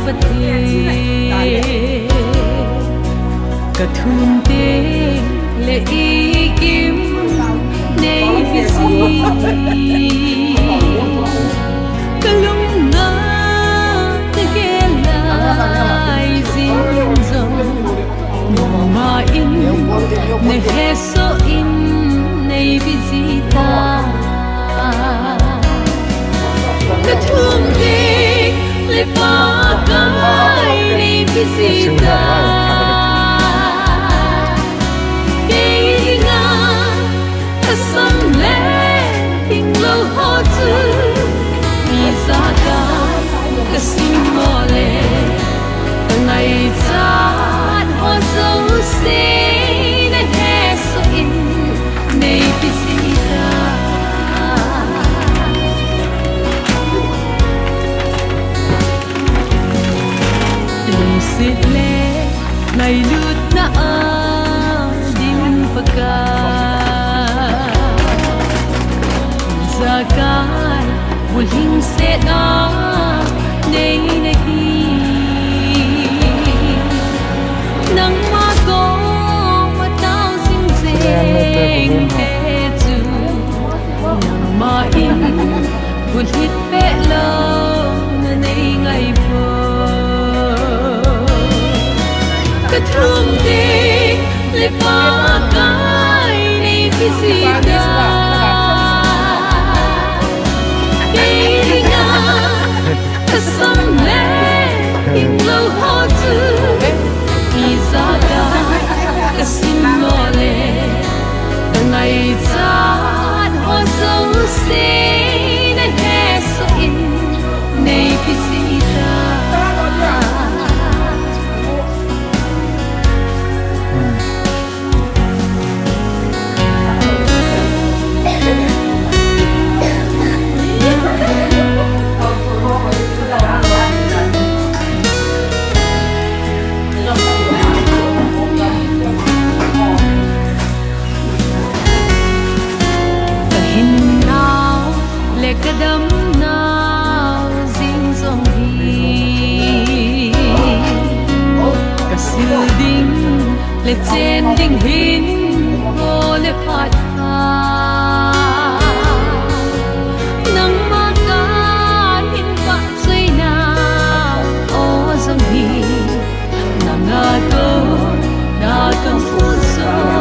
vật thế cả thun tê lệ ý kim nay vì gì cả lúc ngã ta ghé lại dinh dòng mà in này hè so in nay vì gì ta cả thun tê lệ ba cái nay vì gì ta Kasim mole ngày sát hoa dấu xinh hè so in nay pisita lung sit le ngày lut na din pagka zakai buling se na nay nahi nang mago matao sing sing he tu nang ma in bulit pe lo na nay ngai po ka thum de le pa kai nay visita ngày sát hoa dấu xinh hè so in nay visita kadam nào dinh dòng hi kasil ding le chen ding hin o le phat ha nang ma ka hin pa sei na o dòng hi nang na to fu so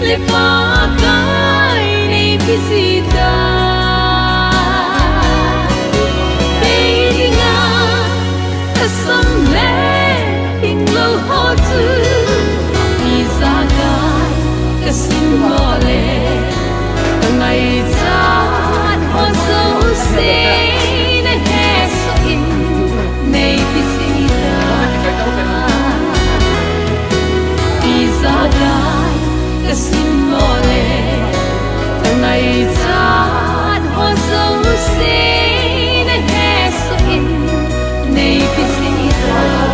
le pa kai nay visita nga kasam le hing lo ho tu izaka kasim mole ngày sát hoa dấu xinh hè so in nay visita izaka kasim mole ngày sát hoa dấu xinh hè so in nay visita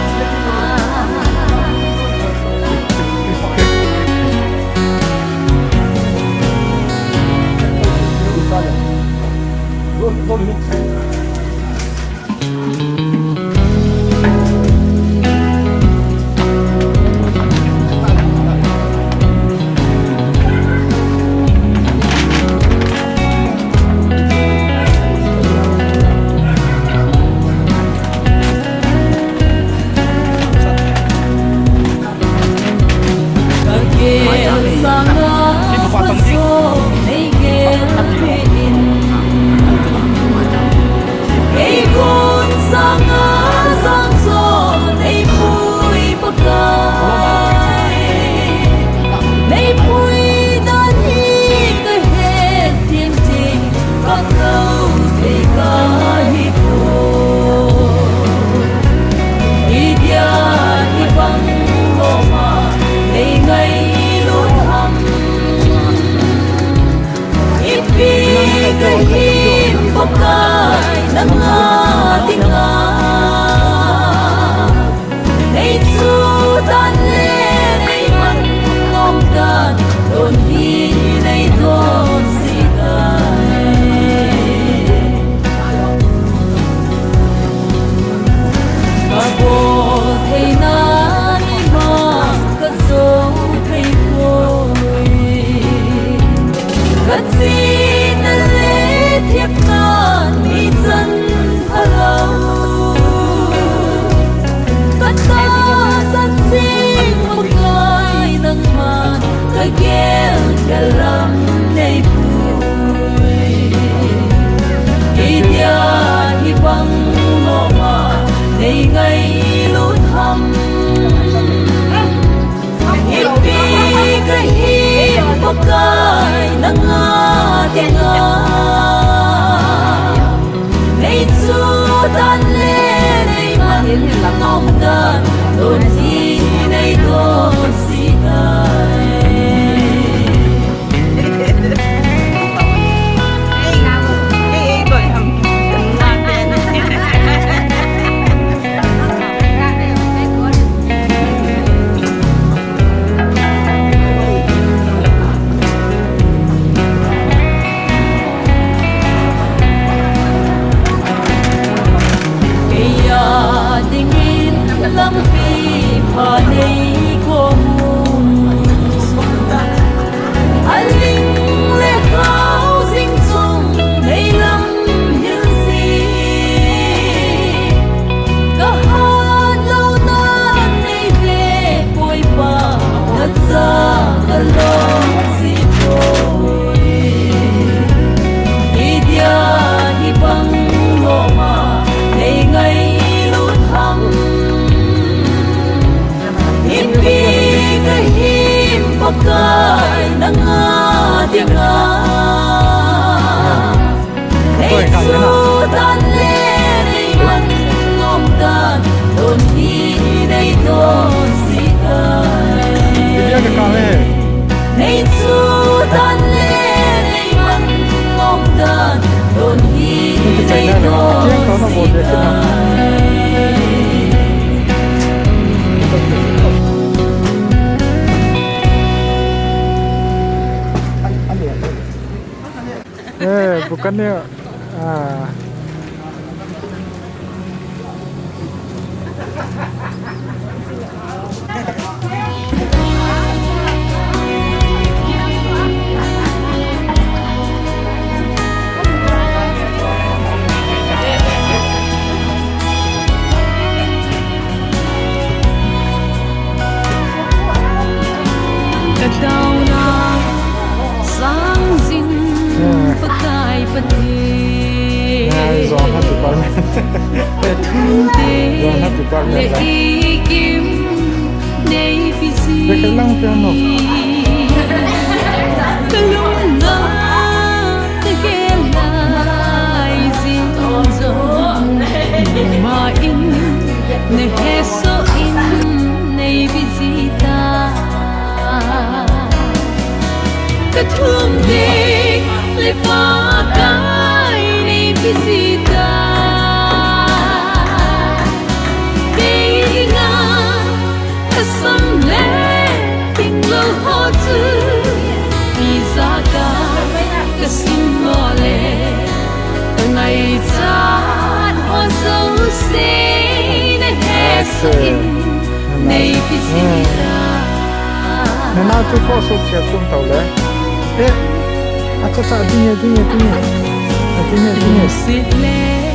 Don hi nei don sita xin lễ thiếp ngàn mi dân lâu cất ta dân xin một lời nâng màn cái kia cả lắm đầy vui đi dia đi băng ngõ mà đầy ngày lút thăm hippie cái hiếp bọc cái nắng tiếng ngày xưa tan lên ngày mặn ngóng tan đôi gì đây có gì đây lắm vì mà đây có mùng anh linh lẽ khao dinh dung đây lắm những gì cả hát lâu nan đây về bồi bà thật ra cả lo gì thôi đi dia đi băng ngõ mà đây ngày lút thăm hippie cái hiếp bọc cái nắng tiếng ngày xưa tan lên đây mắt ngom tan đồn đi đây đồn gì đây ngày xưa tan lên đây mắt ngom tan đồn đi đây đồn gì đây bukannya lệ kim để vì gì cái lúc ngỡ cái ghé lại gì rồi mà in này hết số in này vì gì ta cái thương đi lại phá cái này vì gì ta ngày cha hoa dấu xin hết in này vì gì ta nên nào chú có số kia cũng tàu đấy cha đi xịt lệ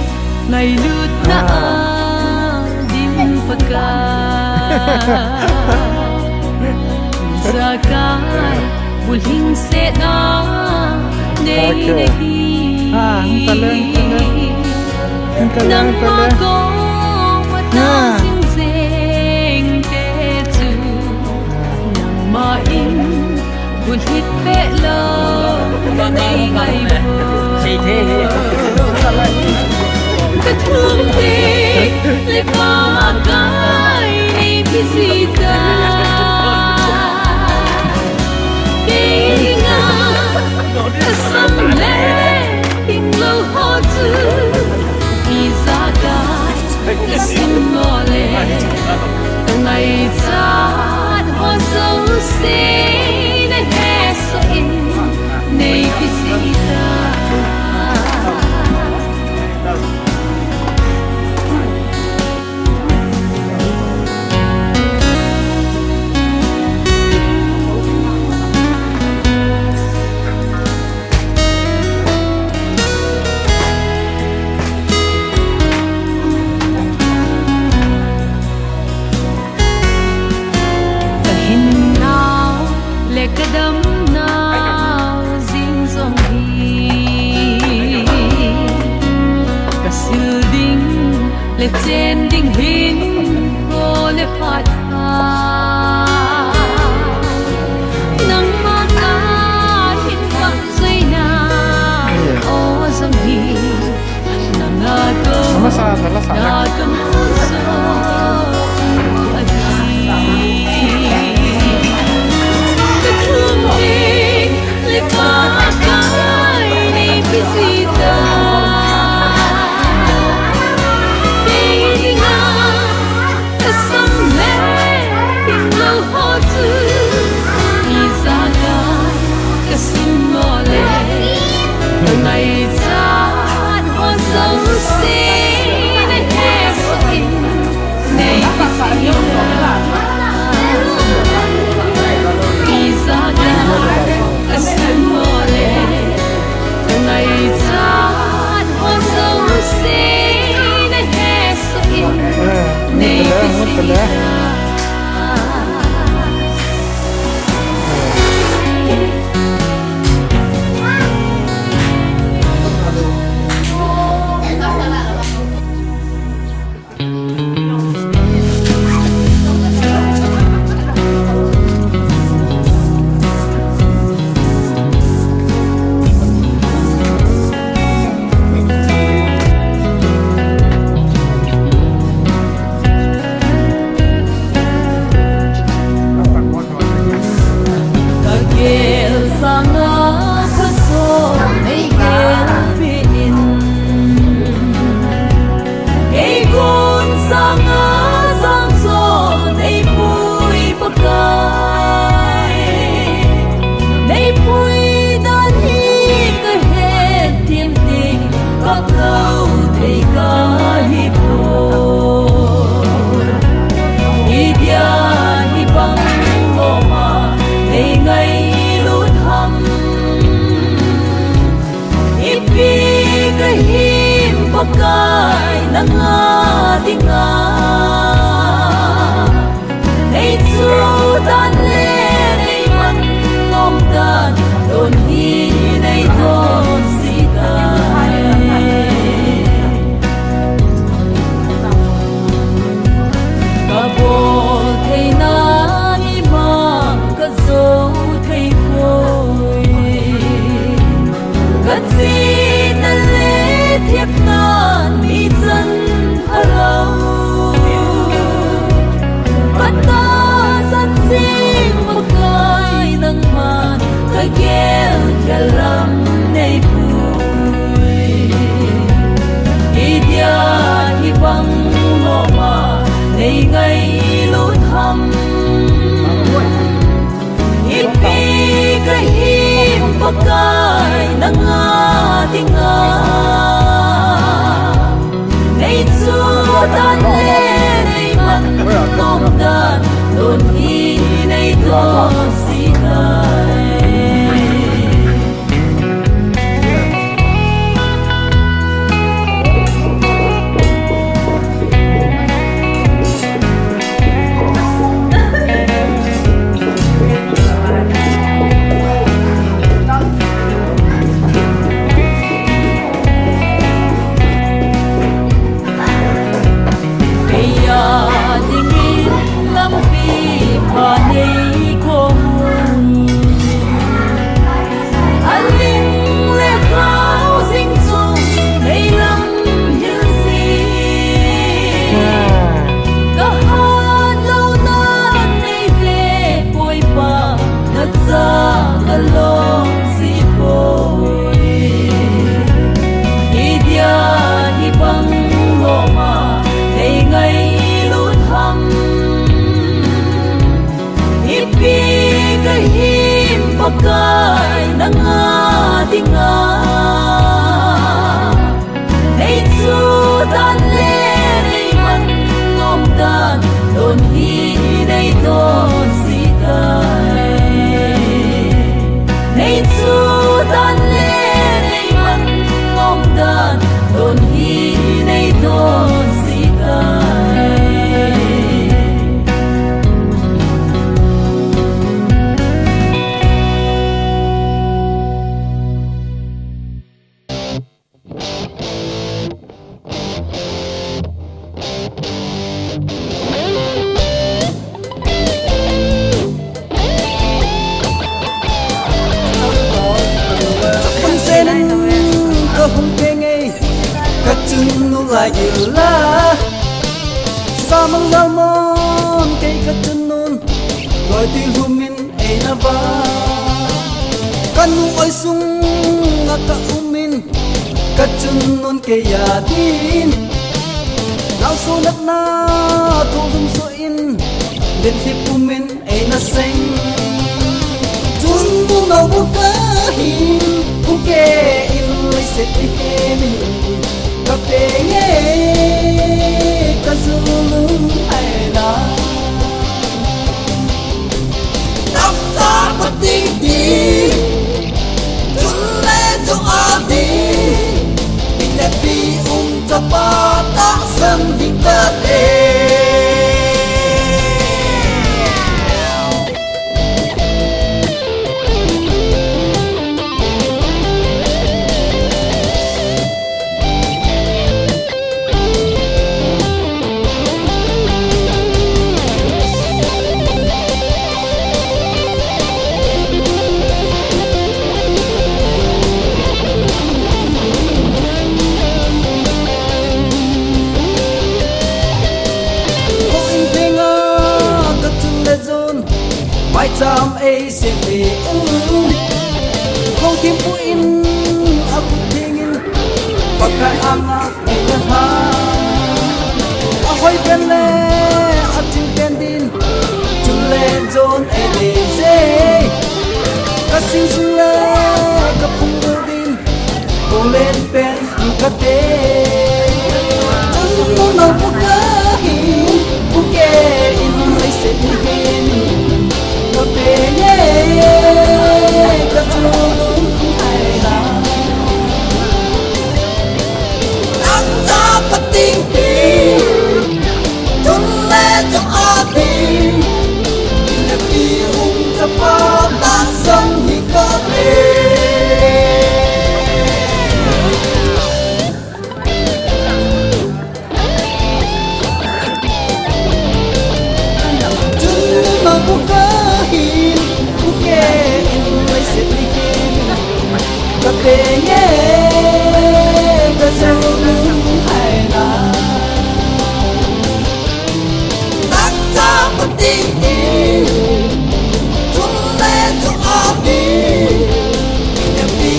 ngày lướt đã dim paka ra cái buồn hình sẽ đó đây đây nắng mơ có mà ta xinh xinh kể từ nắng mơ in buồn hít bể lơ mà ngày ngày cái thương đi lại có cái vì gì ta đi ngang ta xâm lệ lâu họ chứ đi ra cái xin ngỏ lệ ngày ra hoa dấu xin hết số in này vì gì ta nga đi nga nay chu tan le nay man ngom tan don hi nay don si tai ka bo thei na ni ma ka zo thei khoi ka chi na le thiep nan mi chân halo bata san sing một cái nang man ka gel galam nei pui idia hi bang mo ma nei ngai lu tham ipi ka him pa kai nang nga ti nga nay chu tan le nay man nom dan don hi nay do si tai pakai nang nga ti nga nay chu tan le nay man ngom dan don hi nay don si tai nay chu tan le nay man ngom dan don hi nay don si tai lại yêu la sa mang la mon cây cát chân non gọi tiếng humin ai na ba kan nu oi sung ngaka umin cát chân non cây ya tin nào số nát na thu dum so in đến khi umin ai na sing chun bu ngau bu ka hin bu ke in lai se ti min kapenge kazulung aina tapta pati di julle jo adi binabi chapata sandikate mai cham ai se pe không tim pu in aku tingin pakai anga ina ha ahoy ben le atin ben din chule zon ede se kasing sule kapung din bolen pen kate chun no buka hi buke in mai se hin kapenge katulung aina anta pating be ye ka so lung hai na nak ta pati chung le chung abi em đi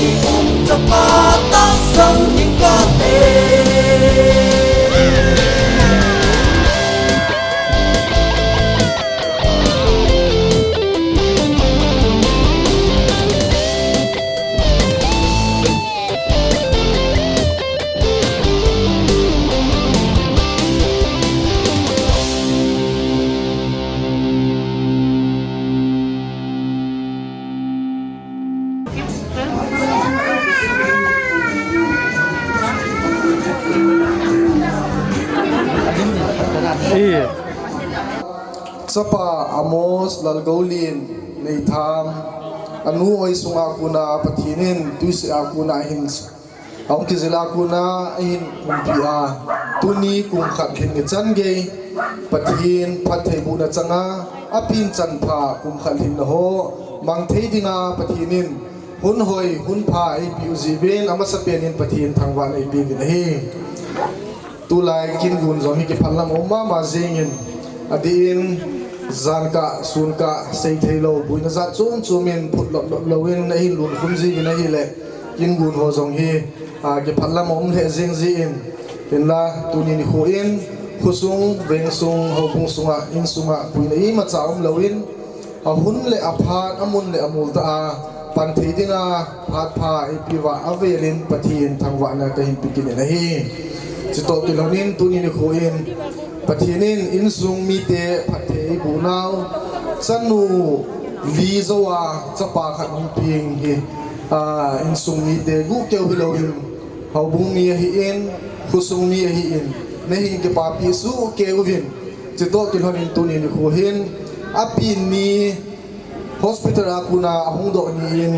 ta pa ta sang hin ka te Sapa Amos Lalgolin nei tham anu oi sunga kuna pathinin tuisi akuna hin aung kizela kuna hin umpia tuni kum khat hin nge change pathin phathei bu na changa apin chanpha kum khat hin ho mang thei dinga pathinin hun hoi hun pha ai piu jiven ama sapenin pathin thangwa nei bi din hi tu lai kin gun zo hi ke phallam oma ma zengin adin zanka sunka sei thailo buina za chung chumin phutlo lowin nei lun khumji bi nei le kin gun ho zong hi ke phallam om le jeng ji in la tunin khu in khusung veng sung ho pung sunga in sunga buina i ma chaum lowin a hun le a phat amun le amul ta pan thei dinga phat pha ipiwa avelin pathin thangwa na ka hin pikin na hi chito kilonin tunin khu in pathinin insung mi te phathei bunau chanu li zowa chapa khat hung ping hi insung mi te gu keu hiloin haubung mi hi in khusung mi hi in nehin ke pa pi su keuvin chito kilonin tunin khu hin apin mi hospital akuna ahung do ni in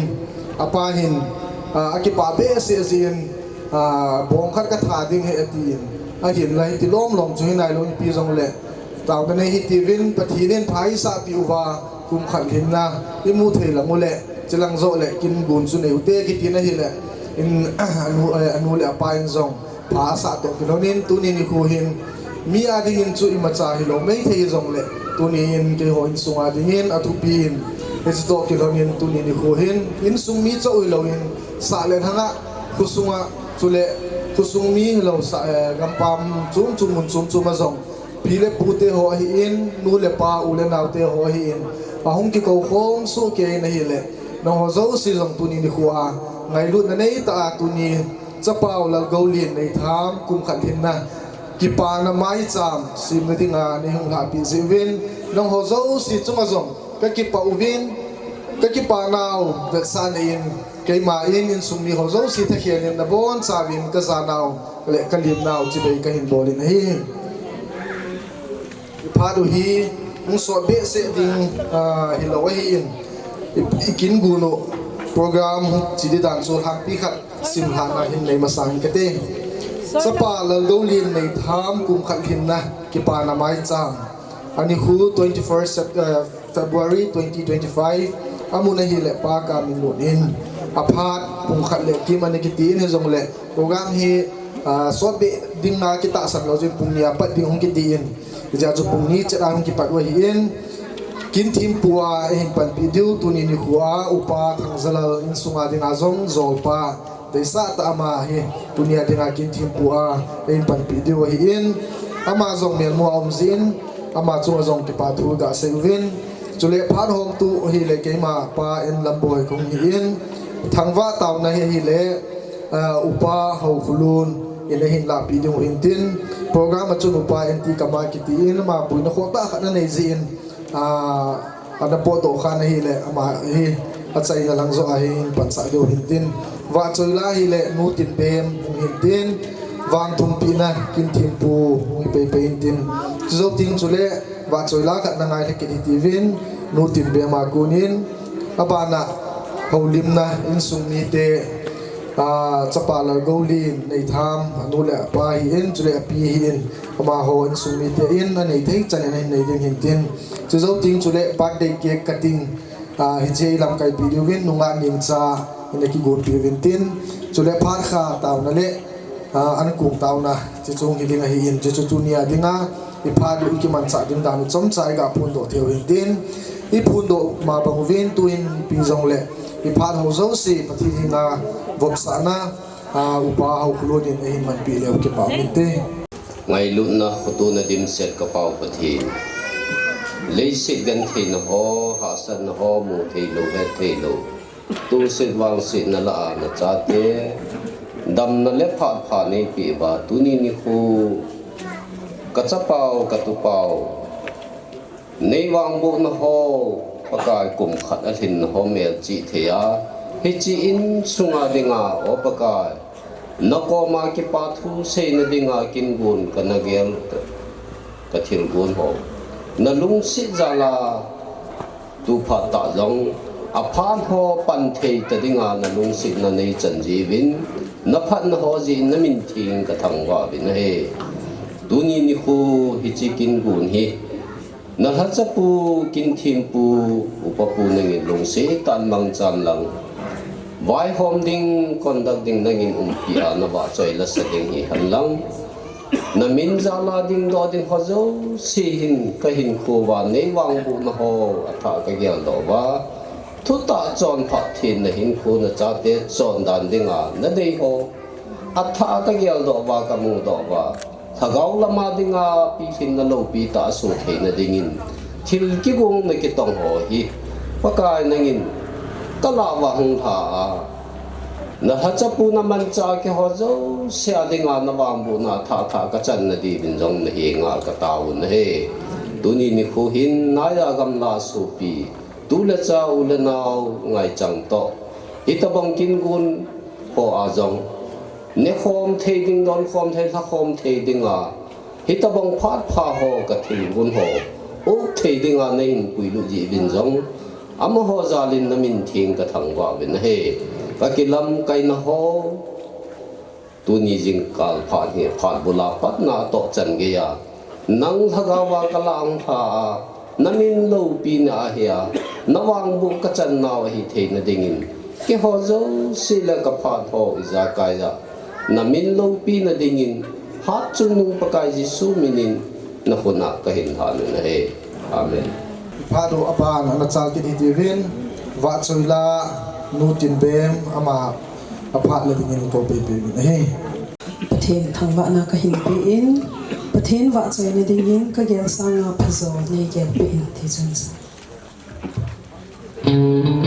apahin akipa be se zin bong khat ka tha ding he atin a hin lai ti lom lom chui nai lo pi jong le taw ka nei hi ti vin pathinen phai sa pi uwa kum khan hin na i mu thei la mu le chilang zo le kin gun su nei ute ki ti na hi le in anu le apa in zong pha sa to kilonin tunin ni khu hin mi a ding in chu i ma cha hi lo mei thei jong le tunin ke ho in sunga ding in atu pin es to kilonin tunin ni khu hin in sung mi cha ui lo in sa le hanga khu sunga chule khusung mi lo sa gampam chung chung mun chung chung azong phile pute ho hi in nu le pa u le nau te ho hi in ahung ki ko khong so ke na hi le no ho zo si jong tu ni ni khuwa ngai lu na nei ta tu ni chapau lal golin nei tham kum khat hin na ki pa na mai cham sim na tinga ni hung la pi zivin no ho zo si chung azong ka ki pa u vin ka ki pa nau ve san in kay main in sumni ho zo si thakhian na bon sabin ka zanaw le kalim naw chibei ka hin bolin hi phadu hi ung so be se ding hilawai in ikin guno program chidi dan so hak pi khat sim hana hin nei masang kate sapa lalolin nei tham kum khat hin na ki pa na mai cham ani hu 21st February 2025 amuna hi le pa ka min in aphat pung khat le ki man ki tin he jong le program hi so be ding na ki ta san lo jin pung nia pat ding hong ki tin ja ju pung ni cha hong ki pat wa hi in kin thim puwa hin pan pi diu tu ni huwa upa thang zalal in sunga ding azong zol pa dei sa ta ama hi tu ni adinga kin thim puwa in pan pi diu hi in ama zong mel mo om zin ama chu zong ki pa thu ga sevin chule phan hom tu hi le ke ma pa en lamboy kong hi in thangwa taw na hi le upa ho khulun in hin la pi ding in tin program chu upa nt kama ki tin ma pui na khota khat na nei zin ana po to khan hi le ama hi achai na lang zo a hi pan sa do hin tin wa choi la hi le nu tin pem hin tin wang thum pi na kin thim pu hi pe pe hin tin zo ting chule wa choi la khat na ngai le ki ti vin nu tin be ma kunin abana holim na in sung ni te chapa la golin nei tham anu le pa hi in chule pi hi in ama ho in sung ni te in na nei thei chan nei nei ding hin tin chu zo ting chule birthday cake cutting hi je lam kai pi diwin nunga ning cha in ki gun pi vintin chule phar kha taw na le an kum taw na chi chung hi ding hi in chi chu nia dinga i pha du ki man cha ding dan chom chai ga phun do theu vintin i phun do ma bang vin tuin pi jong le i pha ho zo si pathi hinga vop sa na upa hau khulodin hin man pi leu ki pa min te ngai lu na khutu na dim set ka pau pathi lấy sự gần thì nó ho hạ sân nó ho mù thì lù hết thì lù tu sự vang sự nó là nó cha thế đầm nó lép phạt này bị và tu ni khu cắt chấp bao cắt tu bao này vang bộ nó ho bác cái cùng khát ở hình nó ho mẹ chị thế à hết chị in sung à đi ngà ở bác cái nó có mà cái pa thu xây nó đi ngà kinh buồn cái nó gel cái thiền buồn ho na lung si zala tu pha ta long a phan ho pan thei ta dinga na lung si na nei chan ji vin na phan ho ji na min thing ka thang wa vin he tu ni khu hi chi kin gun hi na ha cha pu kin thim pu upa pu nang lung si tan mang chan lang vai hom ding kon dak ding nang pi a na ba choi la sa ding hi han lang na min zala ding do ding hozo si hin ka hin khu wa nei wang bu na ho atha ka gel do wa thu ta chon pha thin na hin khu na cha te chon dan dinga na dei ho atha ka gel do wa ka mu do wa thagau lama dinga pi hin na lo pi ta su the na dingin thil ki gong na ki tong ho hi pa kai nangin ta la wa hung tha na hachapu na mancha ke hozo sia dinga na wambu na tha ka chan na di bin jong na hi nga ka taun he tuni ni khu hin na ya gam la su pi tu la cha u la naw ngai chang to itabang kin gun ho a jong ne khom thei ding don khom thei tha khom thei dinga hitabang phat pha ho ka thil gun ho o thei dinga nei pui lu ji bin jong ama ho zalin na min thing ka thang wa bin he Pakilam kay na ho tuni jing kal phat ni phat bula pat na to chan ge ya nang thagawa kalang tha namin lo pi na hiya nawang bu ka chan na hi the na dingin ke ho zo sila ka phat ho iza kai ya namin lo pi na dingin hat chung nung pakai ji su minin na khuna ka hin han na he amen phado apan ana chal ki di vin wa choila nutin bem ama aphat le dingin ko pe pe he pathen thangwa na ka hin pe in pathen wa choi ne dingin ka gel sanga phazo ne gel pe in the chun sa Hey,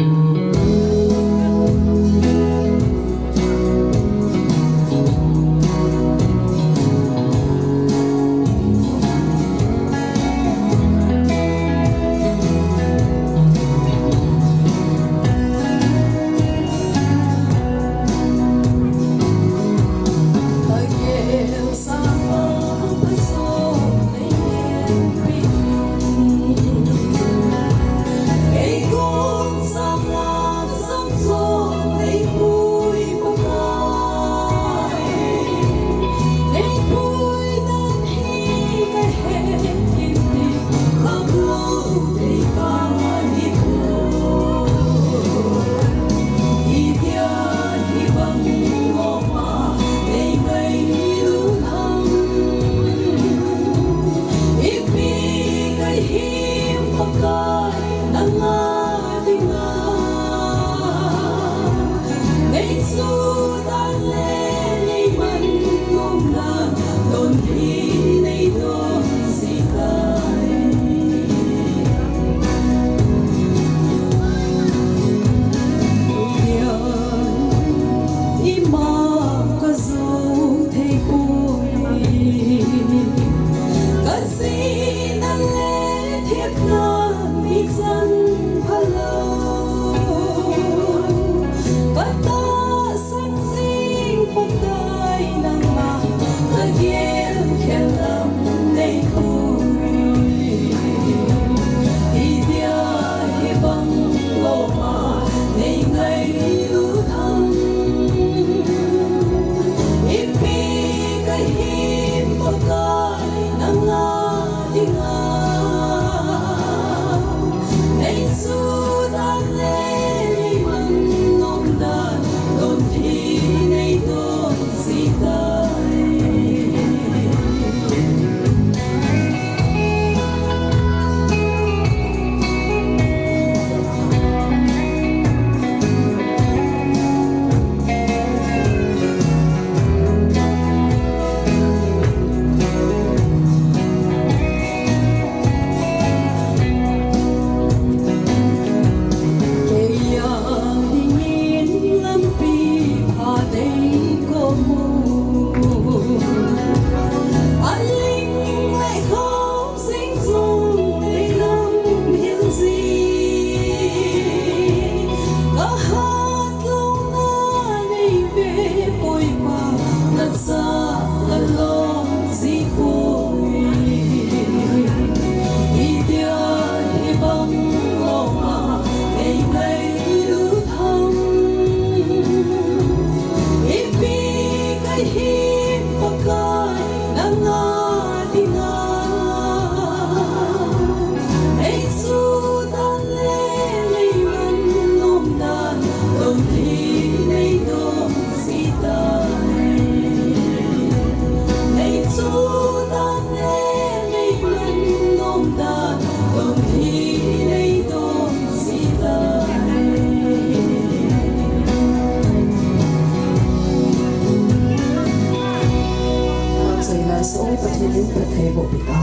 bộ bị tao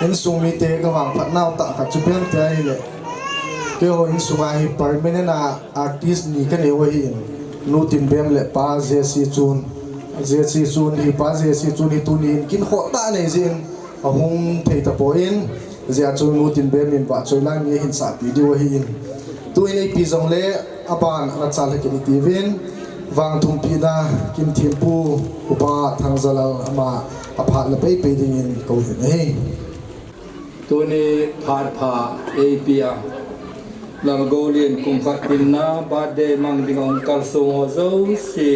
in sung mi te ka wang phat naw ta kha chu bem te ai le ke ho in sunga hi permanent artist ni ka ne wa hi nu tin bem le pa je si chun hi pa je si chun hi tu ni kin kho ta ne jin a hung thei ta po in zia chu nu tin bem in wa choi lang ni hin sa pi di wa hi in tu in ai pi zong le apan na chal ke ni tivin wang thum pi na kim thim pu upa thang zalal ama apha la pe pe ding in ko hiตัวนี้ผ่านผ่าเอเปียลำโกเลียนกุมขัดดินนาบาดเดมังดิงองกัลซุงโอโซสี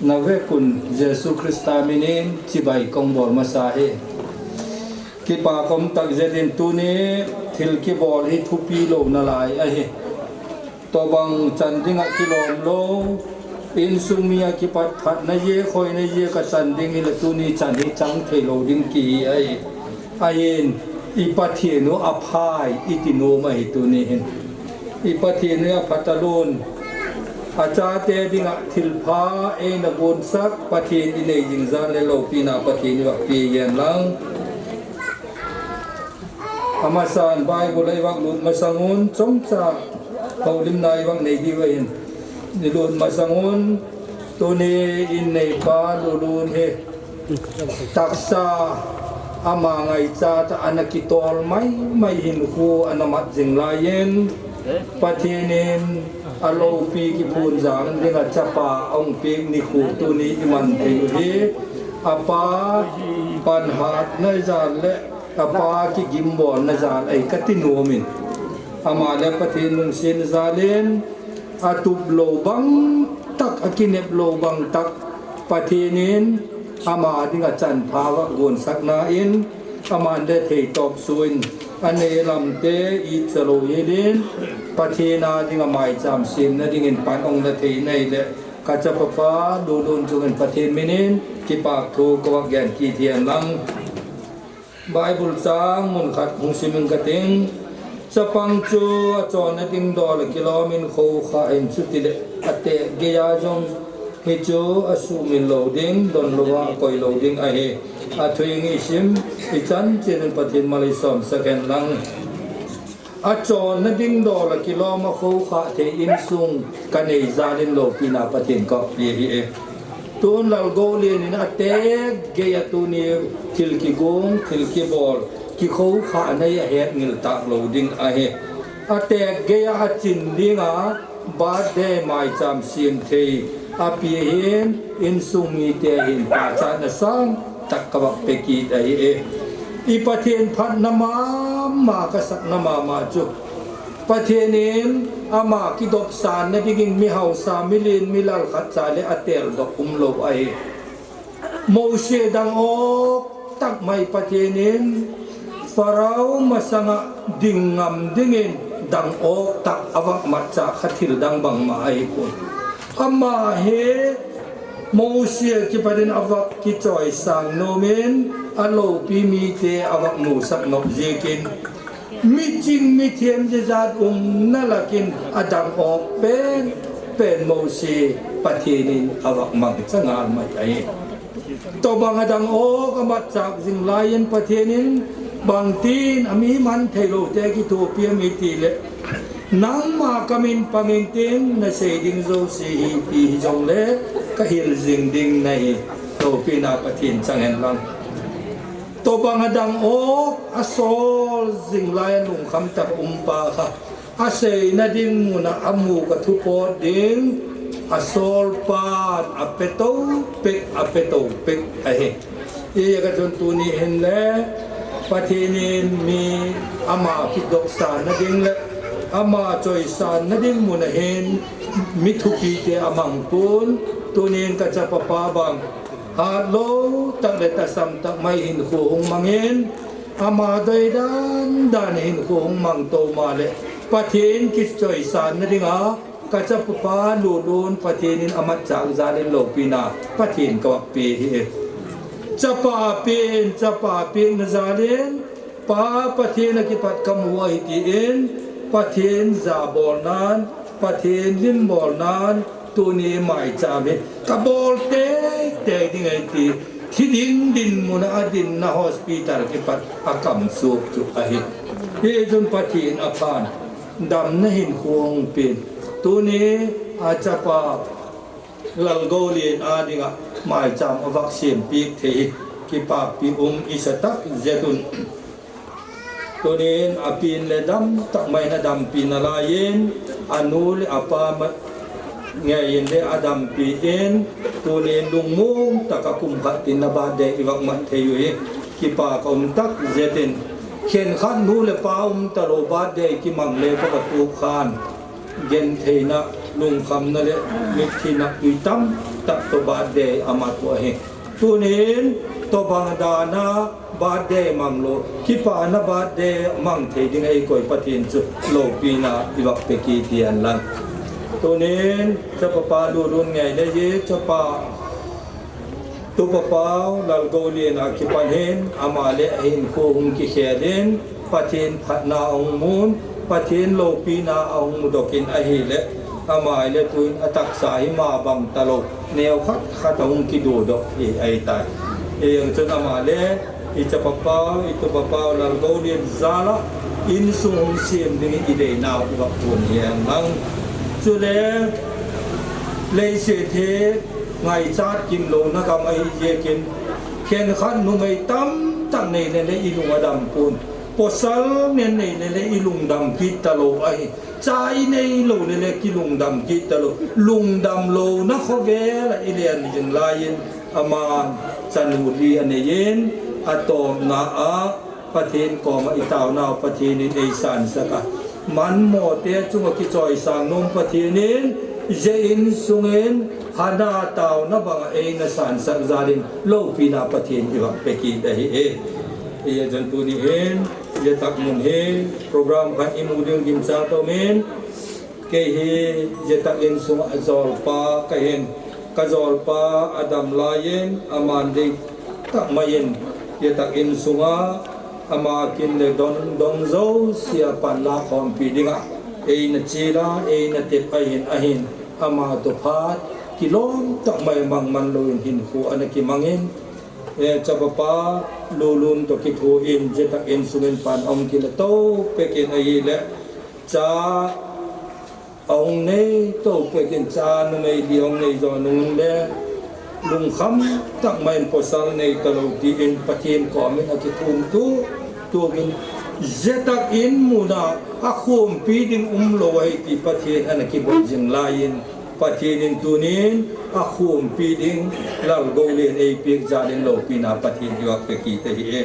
นาเวกุนเยซูคริสต์มินินที่ใบกองบอลมาสาเฮกิปากมตักเจดินตัวนี้ทิลกิบอลฮิทุปีโลนาลายเฮตัวบังจันดิงกิโลมโลอินซุมีอากิปัดผัดนายเยคอยนายเยกับจันดิงอิลตัวนี้จันฮิจังเทโลดิงกีไอเอ็นอีปะเทียนุอภายอิติโนมาหิตุนีเห็นอีปะเทียนุอภัตตลุนอาจารย์เตดิงะทิลพาเอนบุญสักปะเทียนอินเนยิงซานเลโลปีนาปะเทียนุวะปีเยนลังอามาสานบายบุไลวักลุนมาสังุนจงจาเขาลิมนายวักในดีเวนนิลุนมาสังุนตัวนี้อินในปาลุนเฮตักษาอามาไงจ้าตาอนาคิตอลไม่หินคูอนามัดจิงลาเย็นปะเทนินอโลปีกิพูนจางดิงจับปาองปีกนิคูตัวนี้มันเทียอาปาปันหาดนจานและอาปากิกิมบอลนจานไอกัติโนมินอามาและปะเทนุงเซนซาเลนอาตุบโลบังตักอากิเนบโลบังตักปะเทนินอามาดิงจันภาวะกุนสักนาอินอามาเดเทตอบสุนอันเนลำเตอิจโลเยดินปะเทนาดิงไม่จำสินนดิงินปันองเดเทในเลกัจจปปาดูลุนจุกันปะเทนมินินกิปากทูกวักแกนกีเทียนลังไบเบิลจางมุนขัดหงสิมิงกติงจะปังจูจอนดิงดอลกิโลมินโคขาอินสุติเลอเตเกียจงฮิจูอสุมิโลดิงดอนลวะคอยโลดิงไอเฮอาทวิงอิชิมอิจันเจนปะเทนมาเลสอมสแกนลังอาจอนดิงดอลกิโลมาโคขาเทอินซุงกันเอซาลินโลปีนาปะเทนก็เยเอตูนลาโกเลียนินอเตเกียตูนีทิลกิกงทิลกิบอลกิโคขาในเฮดงิลตาโลดิงไอเฮอเตเกียอาจินดิงาบาดเดไม่จำเสียงเทอาเปียเห็นอินซุงมีเตหินปาจานสังตักกวักเปกีไอเออีปะเทนพันนามามากษักนามาจุปะเทนินอามากิดบสานนดิกิงมิเฮาสามิลินมิลาลขัดจาเลอเตลดอกโลไอโมเชดังออกตักไม่ปะเทนินฟาราโอมาสังดิงงำดิงินดังออกตักอวักมัจจาขัดทิลดังบังมาไอคนอามาเฮโมเสสกิปดินอวักกิจอยสังโนเมนอโลปีมีเตอวักมูสักนกเจกินมิจิงมิเทียมเจจาดนั่นละกินอดังออกเป็นโมเสสปะเทนินอวักมังสงานไม่ไอตัวบางอดังออกมาจากสิ่งลายันปะเทนินบางทีนอมีมันเทโลเตกิโตเปียมิติเลนังมาคามินปังเองติงในเสดิงโซซีปีจงเล่ก็ฮิลจิงดิงในโตปีนาปะทินจังเห็นลังตัวบางดังโอกอาโซลจิงลายนุ่งคำตักปาค่ะอาเซนดิงมุนาอามูกทุปอดิงอาโซลปาดอเปโตเป็กอเปโตเป็กไอเฮอีกจนตัวนี้เห็นแล้วปะทินินมีอามาคิดดอกสารนดิงและอามาจอยสานนดิงมุนเห็นมิทุปีเตอามังปุนตัวนี้ก็จะปะปาบังฮาโลตักเลตสัมตักไม่หินโคงมังเห็นอามาโดยด้านหินโคงมังโตมาเลปะเทนคิดจอยสานนดิงอาก็จะปะปาลูลูนปะเทนินอามัจจากซาเลนโลปีนาปะเทนก็ปีเฮจะปาเป็นนซาเลนปาปะเทนกิปัดกำหัวหิติเอ็นปะเทนซาบอลนานปะเทนลิมบอลนานต ตัวนี้หมายจามกระโบลเตดิ้งไอตีที่ดินมุนาดินนาฮอสพิทาลกิปัดอากำสูบจุอาหิเยจุนปฏินอภานดำนหินห่วงเป็นตัวนี้อาจจะปาลัลโกเลียนอาดิงะหมายจามวัคซีนปีกเทกิปาปีอิสตักเจตุนตัวนี้อาปีนเลดำตักไม่นาดำปีนาลายินอนุเลอาปามเงียนเลอาดัมปีเอ็นตัวนี้ลุงมุงตะกคุมขัดตินบาเดอิวักมันเทยุยกิปากอมตักเจตินเขียนขันนูเลปาตะโรบาเดกิมังเลปะตูขานเย็นเทนะลุงคำนั่นแหละมิทินักยุตัมตักตัวบาเดอามาตัวเฮตัวนี้ตัวบังดานาบาเดมังโลคิปานาบาเดมังเทดิงไอคอยปะทินจุโลปีนาอิวักเปกีเทียนลังตัวนี้จะปะปาดูรุนไงได้เยจะปาตุปะปาลัลโกเลียนาคิปันเห็นอามาเลหินโคหุงกิเขเดนปะทินพัดนาองมูนปะทินโลปีนาองมุดกินอหิเลอามาเลตุนอตักสายมาบังตะโลแนวขัดองกิดูดอกไอตายyang jana male ita papa itu papa lalu dia zala insung sim dengan ide nau waktu yang lang cule leise ngai chat kim lo na kam ai ye kim khen khan nu mai tam tam nei le ilung adam pun posal nen nei le ilung dam kitalo ai chai nei lo le kilung dam kitalo lung dam lo na khove la ilian jing lain aman sanuli anayin atom na a patin ko ma itaw na patin in isan saka man mo te chunga ki choi sang nom patinin jein sungin hana taw na banga e na san sak zalin lo pina patin iwa peki dahi e jan tu ni hen ye tak mun he program kan imuding gimsa to men ke he ye tak in sung azol pa ka hen kazol pa adam layen aman ding tak mayen ye tak in sunga amakin le dong zo sia pan la khom pi dinga e na chira e na te ahin ama to phat kilom tak mai mang man loin hin khu anaki mangin e chapapa lulun to ki thu in je tak in sungen pan om kilato pekin ai le cha ông này tổ cái kiện cha nó mày đi ông này rồi nó nghe lùng khăm tặng mày po sang này tao đi in patien có mình cái thùng tu cái zetak in muna akhum piding lowai ti patien ana ki bot jing lain patien in tunin akhum piding lal golen ei pik jaden lo pina patien yuak pe ki te hi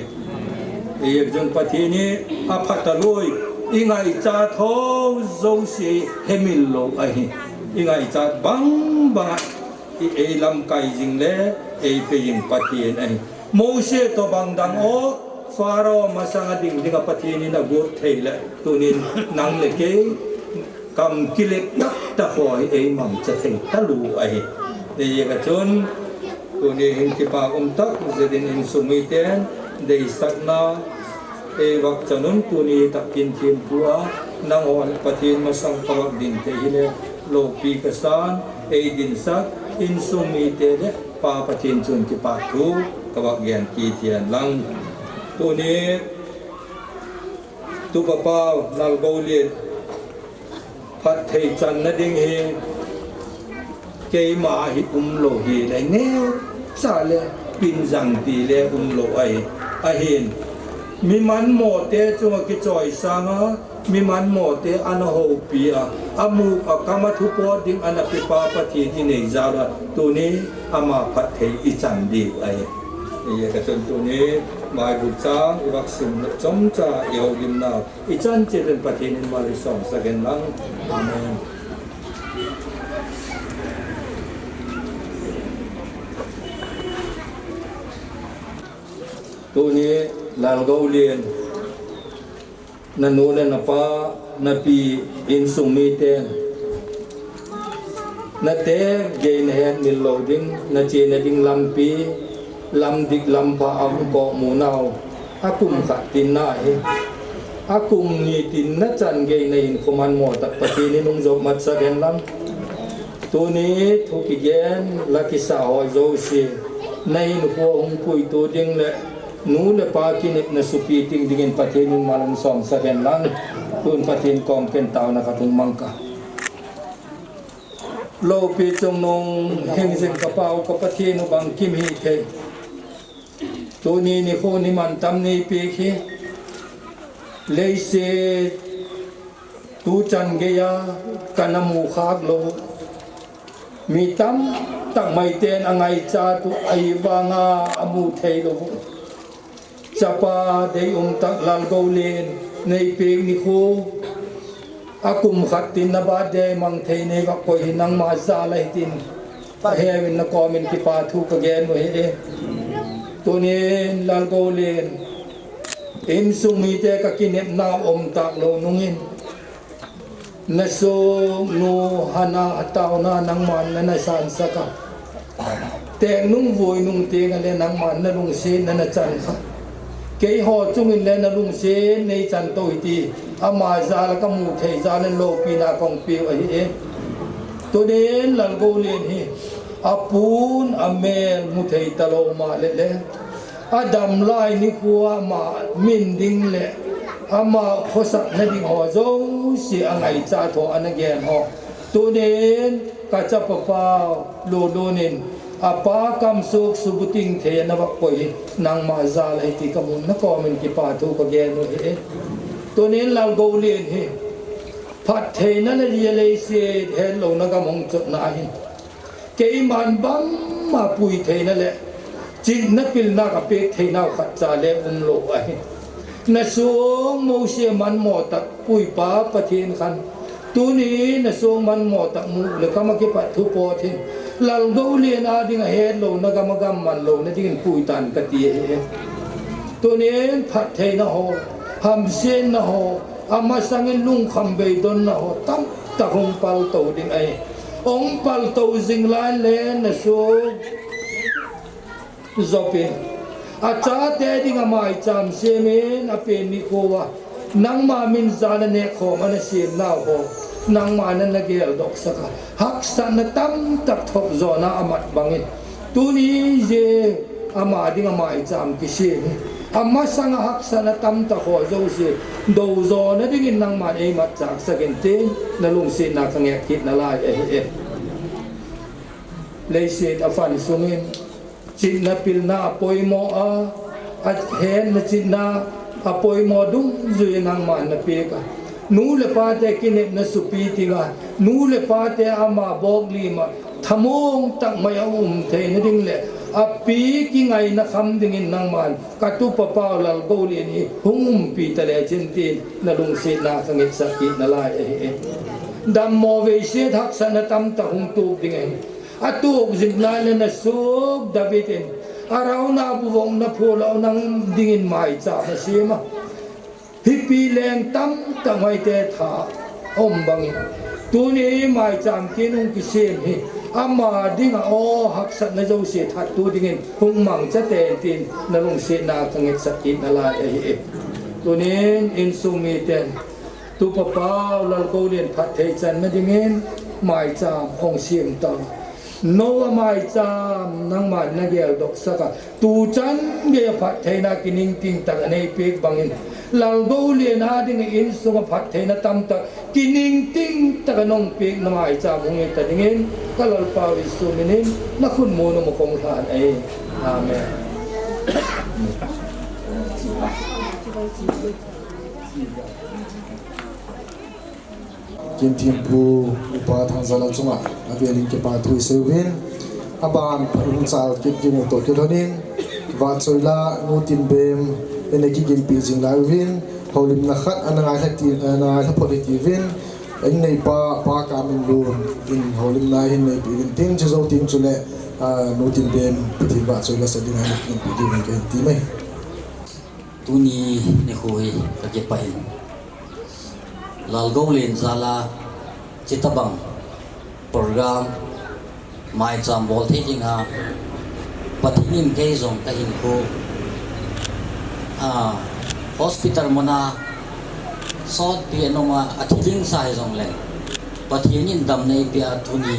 e jong patien ni aphataloi ingai cha tho zo si hemil lo ai ingai cha bang e lam kai jing le e pe yin patien ai mose to bang dang o faro masanga ding dinga patien na gut theile tunin nang le ke kam kilek dak ta khoi e mang cha thei ta lu ai e ga chon tunin hin ki pa tak zedin in sumi ten dei sakna e wak chanun tuni takin thim pua nang on pathin masang tawak din te hile lo pi kasan e din sak in sumi te le pa pathin chun ki pa thu tawak gen ki thian lang tuni tu pa pa nal goli phat thei chan na ding he ke ma hi lo hi le ne sa le pin jang ti le lo ai a hin mi man mo te chunga ki choi sanga mi man mo te ana ho pia amu akama thu po ding ana pi pa pathi ni nei zara tu ni ama phat thei I chan di ai ye ka chon tu ni mai bu cha I wak sim chom cha yo dim na I chan che den pathi ni ma li som sa gen lang amen tu ni lang gaulian nanu le napa napi in sumi ten na te gain hen mil loading na che na ding lampi lam dik lampa am ko munau akum kha tin na he akum ni tin na chan gain na in koman mo tak pati ni nung job mat sa gen lam ตัวนี้ทุกิเยนลักษณะหอยโจเสียในหนูพวงปุยตัวดิ้งเลยนู้นปากินนสุปีติงดิ้งประเทศนุมาลันสองสักแลังตุนประเทศกองเป็นเต่านะครับทุงมังกะโลปีจงนงเฮงเซนกระเป๋ากับประเทศนุบังกิมฮีเทตัวนี้นี่โคนิมันตำนี้ปีคีเลยเสตูจันเกียกันนมูขากโลมีตั้มตั้งไม่เต้นอังไงจ่าตุไอวางาอมูเทโลจับปาเดยตักลาลโกเลนในเปีกนิโคอากุมขัดตินนบาเดมังเทเนวักโกหินังมาซาลายตินเฮวินนกอมินกิปาทุกแกนโอเอตัวนี้ลาลโกเลนอินสุมีเตกกินเนบนาอมตักโลนุงินna so no hana ataw na nang man na nasan saka teng nung voi nung ting ale nang man na lung sin na chan kha ke ho chungin le na lung sin nei chan to ti ama zal ka mu thei zal lo pi na kong pi a hi e to den lal go len hi apun amel mu thei talo ma le le adam lai ni kuwa ma min ding le ama khosak na ding ho zo si angai cha tho anagen ho tu nen ka cha pa pa lo lo nen apa kam suk subuting the na ba koi nang ma za lai ti kamun na ko men ki pa thu ka gen no he tu nen lal go len he phat the na na ye le se he lo na ka mong chot na hi ke man bam ma pui the na le chin na pil na ka pe the na khat cha le lo ai na sung mo siya man mo tak puy pa patin kan tuni na sung man mo tak mu le ka makipat thu po tin lal go lian ading a head lo na gamagam man lo na ding puy tan ka ti he tuni phat the na ho ham sen na ho ama sangin lung kham be don na ho tam ta hong pal to ding ai ong pal to jing lai le na sung zopin acha te ding amai cham semen apen ni kowa nang ma min zana ne kho mana sim na ho nang ma nan na gel dok saka hak san na tam tak thop zona amat bangin tuni je ama ding amai cham ki sim amma sanga hak san na tam ta ho zo se do zo na ding nang ma e mat chak sakin te na lung se na kangek kit na lai e le se afan sungin chin na pil na apoy mo at hen na chin na apoy mo dung zuy nang man na pika nu le pa te kinep na supi tinga nu le pa te ama bog lima thamong tak maya the na ding le api ki ngai na kham ding in nang man katu pa pa lal go li ni hum pi ta le chin tin na lung se na sangit sakit na lai dam mo ve se thak san tam ta hum tu ding ai atuk zinglala na sub davitin araw na buwong na pulaw ng dingin mai cha na sima hipileng tam tamay te tha ombangin tuni mai cham kinung kisim hi ama dinga o haksat na jaw si that tu dingin hung mang cha te tin na lung si na kangit sakit na la hi tunin insumiten tu papaw lal ko lien phat thei chan na dingin mai cham ong sim ta no mai cham nang man na gel dok saka tu chan ge phat the na kining ting tak nei pek bangin lal go le na ding in so phat the na tam ta kining ting tak nong pek na mai cham hong ta dingin kalal pa isu minin na khun mo no mo kong than ai amen Kim Timpu upa thang zala chunga abeling ke pa thui sevin aban phung chal kim kim to ke donin wa choila nutin bem eneki gin pi jing la win holim na khat ananga thati na positivin en nei pa ka min lu in holim na hin nei pi tin che zo tin chule nutin bem pi wa choila sa ding ha kin pi din ke ti mai tuni ne khoi ka ke pai lal go len zala chitabang program mai cham bol the jing ha pathinim ke zong ka hin ko hospital mona sot pi no ma athiling sai zong le pathinin dam nei pi athuni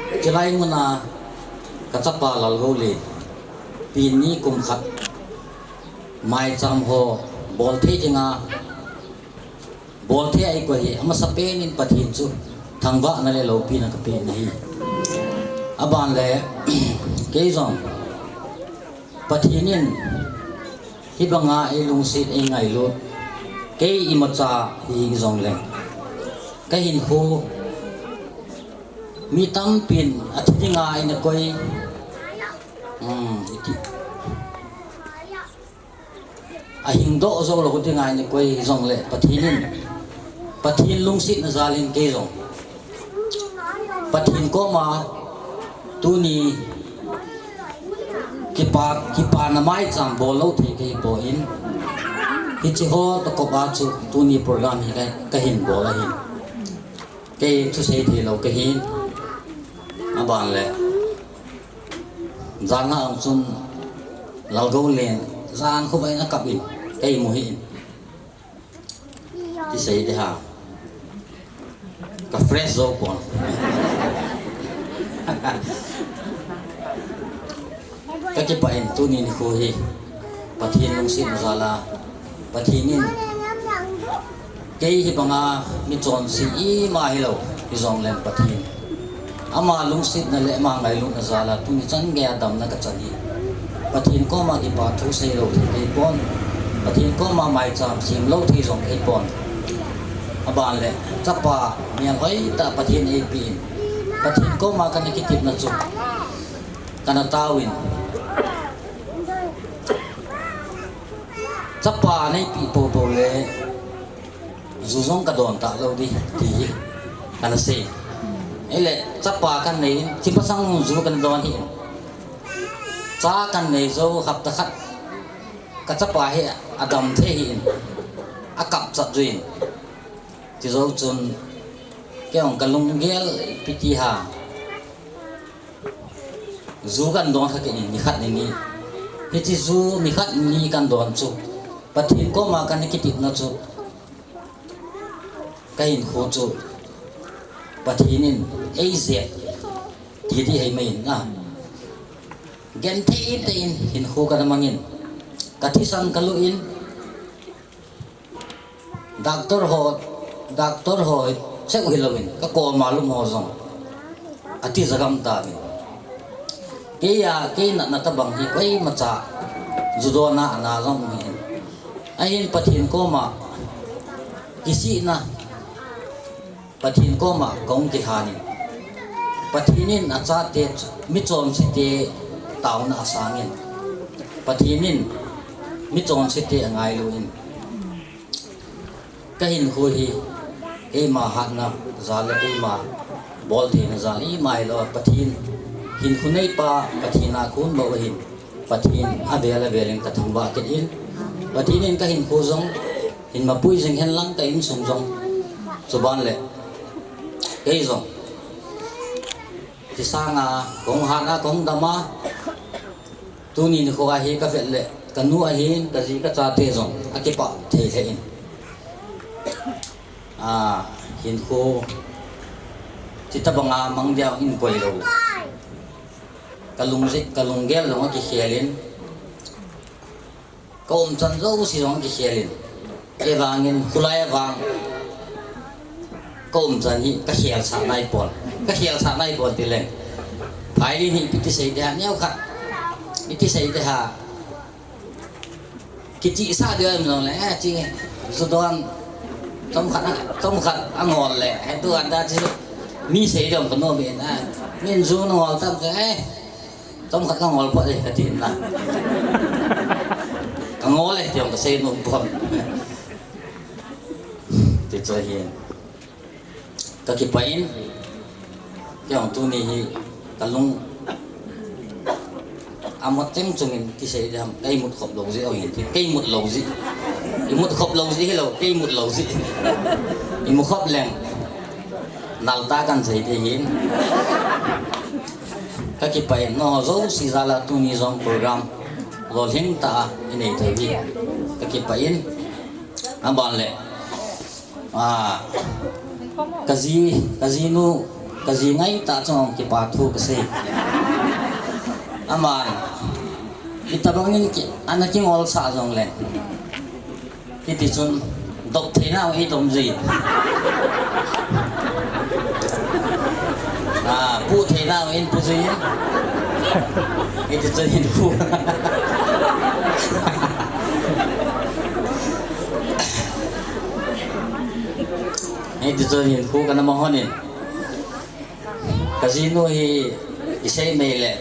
Chilai muna kachapa lalgo le pini kum khat mai cham ho bol the jinga bol the ai ko hi ama sapen in pathin chu thangwa na le lo pi na ka pe na hi aban le ke zong pathinin hi banga e lung sit e ngai lo ke imacha hi zong le ka hin khu mi tam pin athinga ina koi iti a hing do zo lo tinga ina koi zong le pathin lung sit na zalin ke zong pathin ko ma tu ni kipa na mai chang bolo thi ke po in hi chi ho to ko ba chu tu ni program hi ka hin bola hin ke chu sei thi lo ke hin aban le zan na ang sun lalgo len zan khu bai na kapin ke mu hin ti sei de ha ka fresh zo pon ka ke pa en tu ni khu hi pathin lung sin zala pathinin ke hi banga mi chon si i ma hi lo hi zong len pathin ama lung sit na le ma ngai lung na zala tu ni chan ge adam na ka chani pathin ko ma ki pa thu sei lo thi pon pathin ko ma mai cham sim lo thi zong ke pon aban le chapa miang oi ta pathin e pin pathin ko ma kan ki tip na chu kana tawin chapa nei pi po po le zuzong ka don ta lo di ti kana se ele chapa kan nei chi pasang zu kan don hi cha kan nei zo khap ta khat ka chapa he adam the hi akap cha juin ti zo chun ke ong kalung gel piti ha zu kan don kha ke ni khat ni hi chi zu mi khat ni kan don chu pathin ko ma kan ki tip na chu kain kho chu pathinin az ti di hai mai na gen the te in hin kho ka mangin kathi sang kalu in doctor ho se ko hilawin ka ko malum ho zong ati zagam ta ni ke na ta bang hi koi macha judona na zong ni ahin pathin ko ma kisi na pathin ko ma kong ki hani pathinin acha te mi chom si te taw na asangin pathinin mi chom si te angai luin ka hin khu hi e ma hat na zala e ma bol the na zali mai lo pathin hin khunei pa pathina khun ba hin pathin avela velin ka thangwa ke in pathinin ka hin khu zong hin ma pui jing hen lang ka in sung zong chuban le ke zong ti sanga kong hana kong dama tunin ko hi ka vet le kanu a hin ka ji ka cha te zong akipa the the in hin khu ti tabanga mangdiao in koi lo kalung gel lo ki khelin kom chan zo si rong ki khelin e wangin khulai wang kom chan hi ka khel sa nai pon ti leng phai ni piti sei de neu khat piti sei de ha ki chi sa de em long le chi zo don tom khat angol le he tu anda chi mi sei dom ko no ben min zu no wal tam ke tom khat angol po de ka tin na angol le tiong ka sei no pon ti cho hiền ta ki pain yang tu ni hi kalung amot teng chungin ti sei dam kai mut khop lo ji au hin kai mut lo ji imut khop lo ji hello kai mut lo ji imu khop leng nal ta kan sei te hin ka ki pain no zo si zala tu ni zong program lo hing ta ini te hi ka ki pain amban le kazi nu kazi ngai ta chong ki pa thu ka se aman itabangin ki anaking ol sa jong le kiti chun dok thena wi dom ji pu thena wi pu ji kiti chun hin khu kiti chun hin khu kana ma honin casino hi isay mele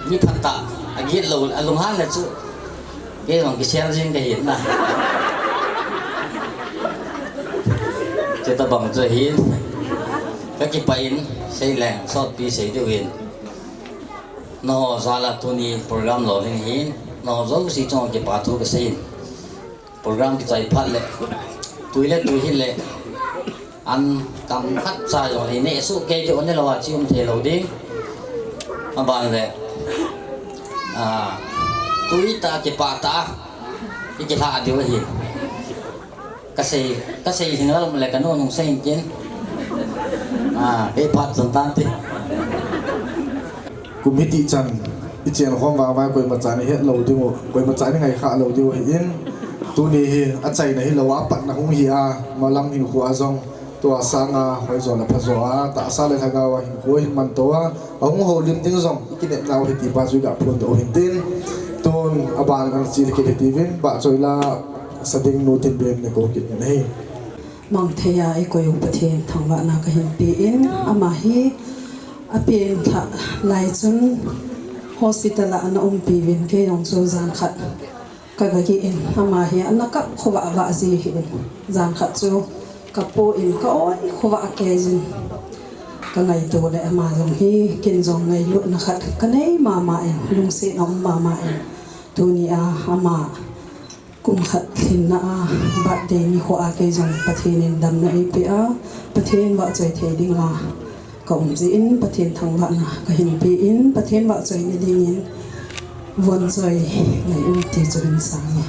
mi phata agit lo alung han la chu ke bang ki share jing ka hin na che ta bang che hin ka ki pain sei lang sot pi sei de win no sala tuni program lo ling hin no zo si chong ki pa thu ka sein program ki chai phat le tuile tu hin le ăn cầm khát xa rồi thì nè số cây chỗ này là chim thì đầu tiên mà bạn về túi ta cái bà ta cái thà điều gì cái gì thì nó là cái nón xanh trên cái phát sản tan thì cùng hít thị trần đi chèn khoang vào vai quầy mặt trái này hết lâu tiêu quầy mặt trái này ngày khá lâu tiêu hiện tu này ăn chay này lâu áp bận là không gì mà lâm hình của azong tua sang hỏi rồi là phải rồi ta sao lại thay gạo hình của hình man toa ông hồ lim tiếng rong cái niệm nào thì ba rồi gặp luôn tổ hình tin tôn aban ăn chỉ cái thì vin bạn rồi là gia đình nuôi tiền bên này có kiện này mang thầy ai coi ông Pathen thằng vợ nào cái hình pin ama hi apin thà lại chun hospital là anh ông pi vin cái ông cho gian khát cái in ama hi anh cấp khu vợ gì hin gian khát cho kapo in ka oi khuwa kezin ka ngai to le ama jong hi kin jong ngai lu na khat ka nei mama en lung se nong mama en tuni ama kum khat thin na ba de ni khuwa ke jong Pathen in dam na ipi Pathen wa choi the ding la kom ji in Pathen thang wa na ka hin pi in Pathen wa choi ni ding in von choi ngai ti chon sang ni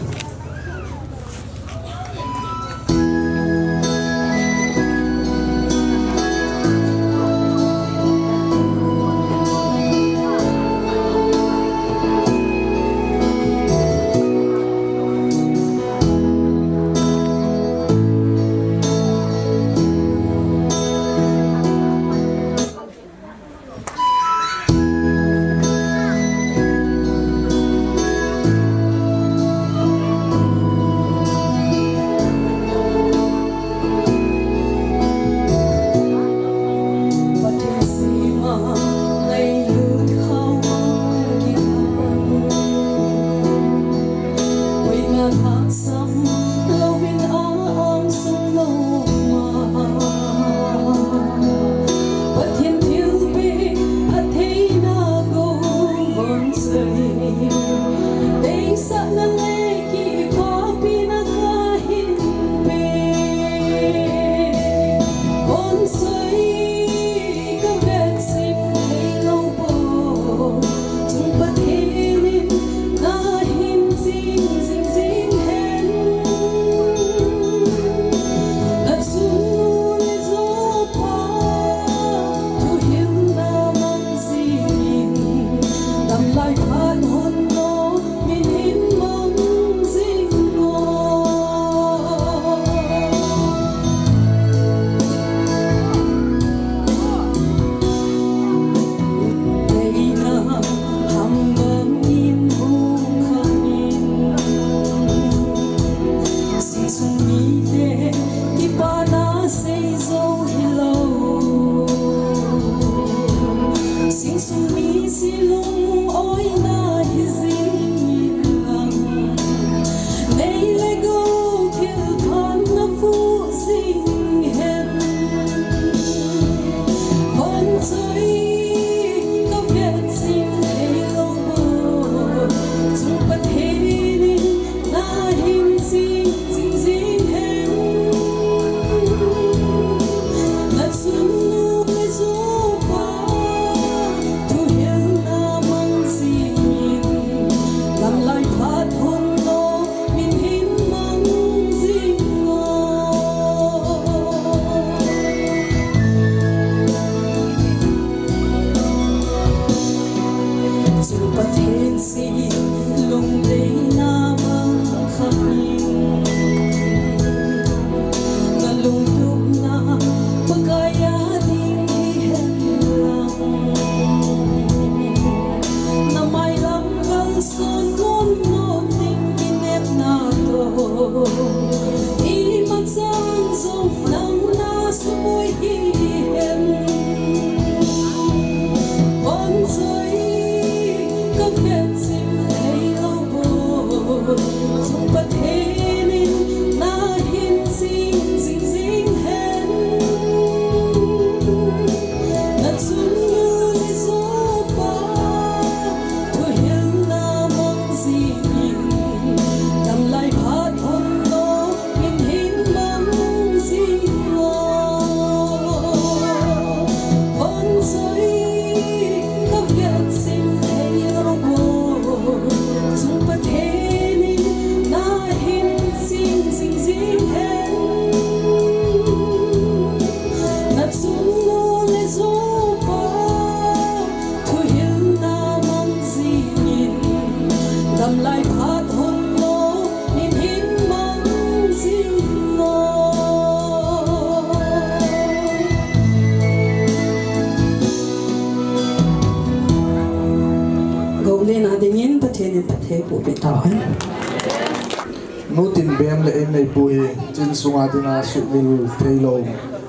nu tin bem le en nei pui chin sunga dina su mil thailo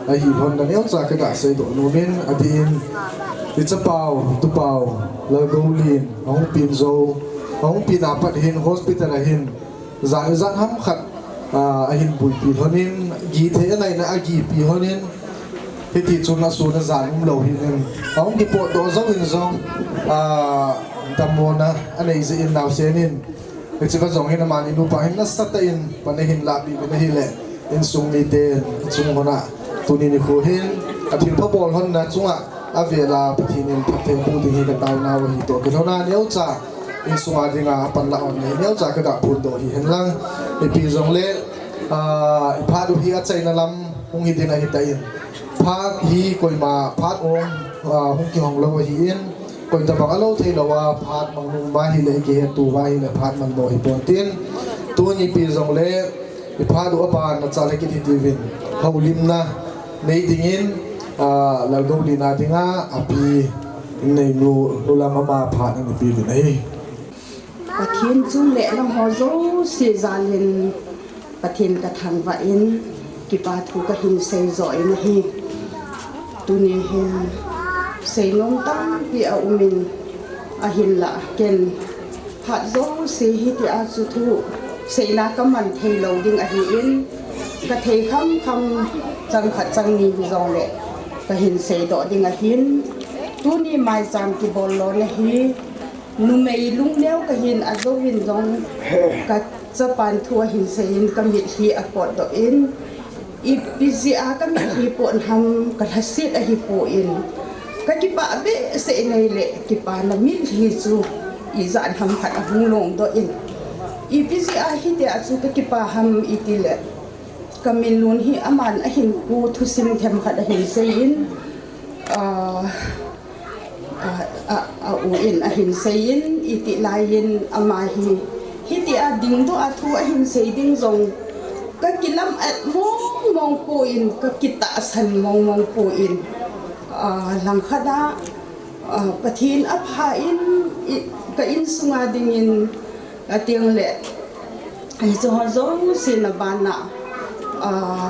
a hi hon na neu cha ka da sei do nu min adin it's a pau tu pau la golin ong pin zo ong pin apat hin hospital a hin zan ham khat a hin pui pi honin gi the nai na a gi pi honin ti chun na su na zan lo hin ong ki po do zo in zong tamona anei ze in now senin it's a zong hin man inu pa hin na sata in panahin labi na hile in sung ni ten chung hona tunin ni khu hin athil pha bol hon na chunga avela pathinin pathe bu ding hi ka taw na wa hi to ke thona neu cha in sunga dinga pan la on neu cha ka da phun do hi hen lang e pi zong le pha du hi a chai na lam hung hi din a hi ta in pha hi koi ma phat ong hung ki hong lo hi in koi ta bang alo thei lo wa phat mang nu ma hi le ke tu wa hi le phat man bo hi pon tin tu ni pi zong le e pha du apa na cha le ki ti vin haulim na nei dingin la go li na dinga api nei nu la ma ma phat ni pi ni nei pathin chung le lam ho zo se zalin pathin ka thang wa in ki pa thu ka hin sei zo in hi tu ni hin sei long tam pi a umin a hin la ken phat zo se hi ti a chu thu sei na ka man thei lo ding a hi in ka thei kham chang khat chang ni zo le ka hin sei do ding a hin tu ni mai jam ki bol lo le hi nu mei lung leo ka hin a zo hin zong ka chapan thua hin sein ka mi hi a pot do in i busy a ka mi hi pon ham ka hasit a hi po in ka ki pa be se nei le ki pa na mi hi chu i zan ham khat a hung long do in i busy a hi te a chu ka ki pa ham i ti le ka min lun hi aman a hin ku thu sim them khat a hin sein u in a hin sein iti lain ama hi ti a ding do a thu a hin sei ding zong ka kilam at mong po in ka kita san mong po in lang khada pathin a pha in ka in sunga ding in atiang le ai zo zo sin bana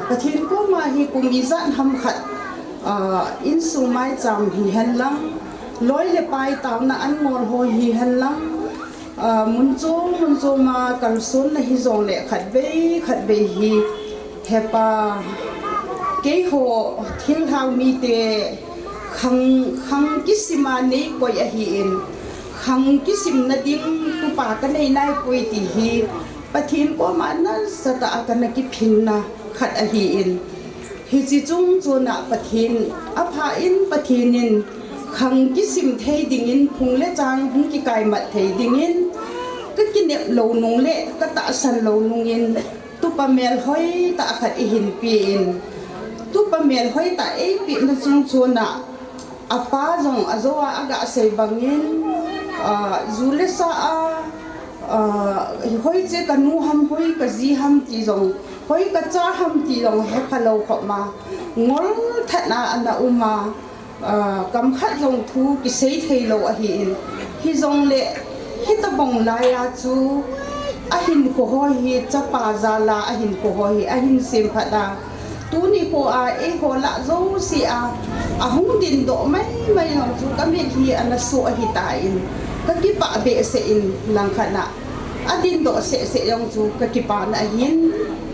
pathin ko ma hi kum izan ham khat in sumai cham hi han lang lối le pai tao na an ngor ho hi han lang mun cho ma kal sun na hi zong le khat be hi hepa ke ho thil hang mi te khang kisima nei koi a hi in khang kisim na dim tu pa ka nei nai koi ti hi pathin ko ma na sata ka na ki phin na khat a hi in hi chi chung chu na pathin a pha in pathinin khang kisim thei ding in phung le chang hung ki kai mat thei ding in ka kinep lo nung le ka ta san lo nung in tu pa mel hoi ta khat i hin pi in tu pa mel hoi ta e pi na chung chuna apa jong azowa aga sei bangin zule sa hoi che kanu ham hoi ka ji ham ti jong hoi ka cha ham ti jong he phalo kho ma ngol thana ana uma kam khat jong thu ki sei thei lo a hi in hi jong le hi ta bong la ya chu a hin ko ho hi cha pa za la a hin ko ho hi a hin sim phada tu ni ho a e ho la zo si a hung din do mai long chu ka mi hi ana so hi ta in ka ki pa be se in lang khana adin do se yong chu ka ki pa na hin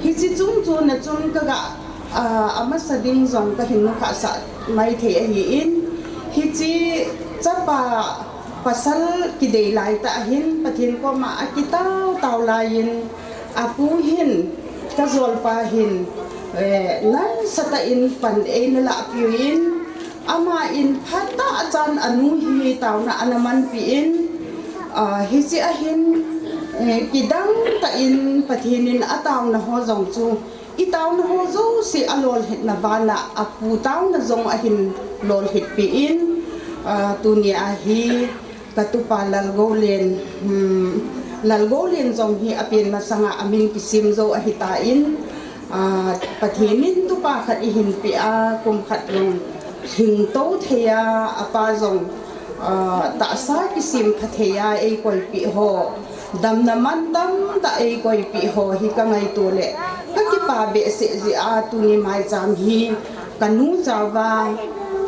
hi chi chung chu na chung ka ga ama sading zong ka hin no kha sa mai the hi in hi chi chapa pasal ki dei lai ta hin pathin ko ma akitaw lain apu hin ka zol pa hin nan sata in pan na la piuin ama in phata chan anu hi taw na anaman piin hi chi a hin kidang ta in pathinin ataw na ho zong chu itaw na ho zo si alol het na bana apu taw na zong a hin lol het piin tunia hi katupa lalgolen zong hi apin masanga amin kisim zo ahitain pathinin tu pa khat ihin pi a kum khat long hing to theya apa zong ta sa kisim khatheya e koi pi ho dam naman dam ta e koi pi ho hi ka ngai to le ka ki pa be se ji a tu ni mai jam hi kanu jawa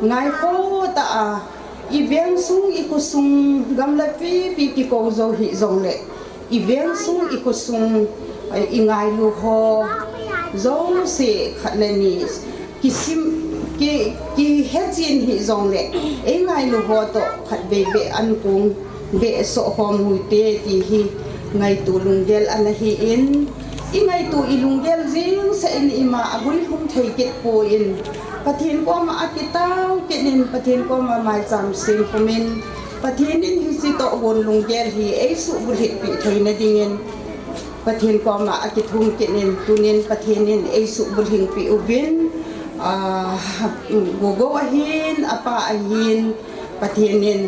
ngai ko ta a iveng sung ikusung gamla pi ko zo hi zong le iveng sung ikusung ingai lu ho zo se khatlani kisim ki hejin hi zong le ngai lu ho to khat be an kung be so hom hu te ti hi ngai tu lunggel an hi in ingai tu ilunggel jing sa in ima agul hum thei ket po in pathin ko ma akitaw kenin pathin ko ma mai cham sim kumin pathin in hi si to gon lunggel hi ei su bul hit pi thoi na dingin pathin ko ma akithum kenin tunin pathinin ei su bul hing pi ubin gogo ahin apa ahin pathinin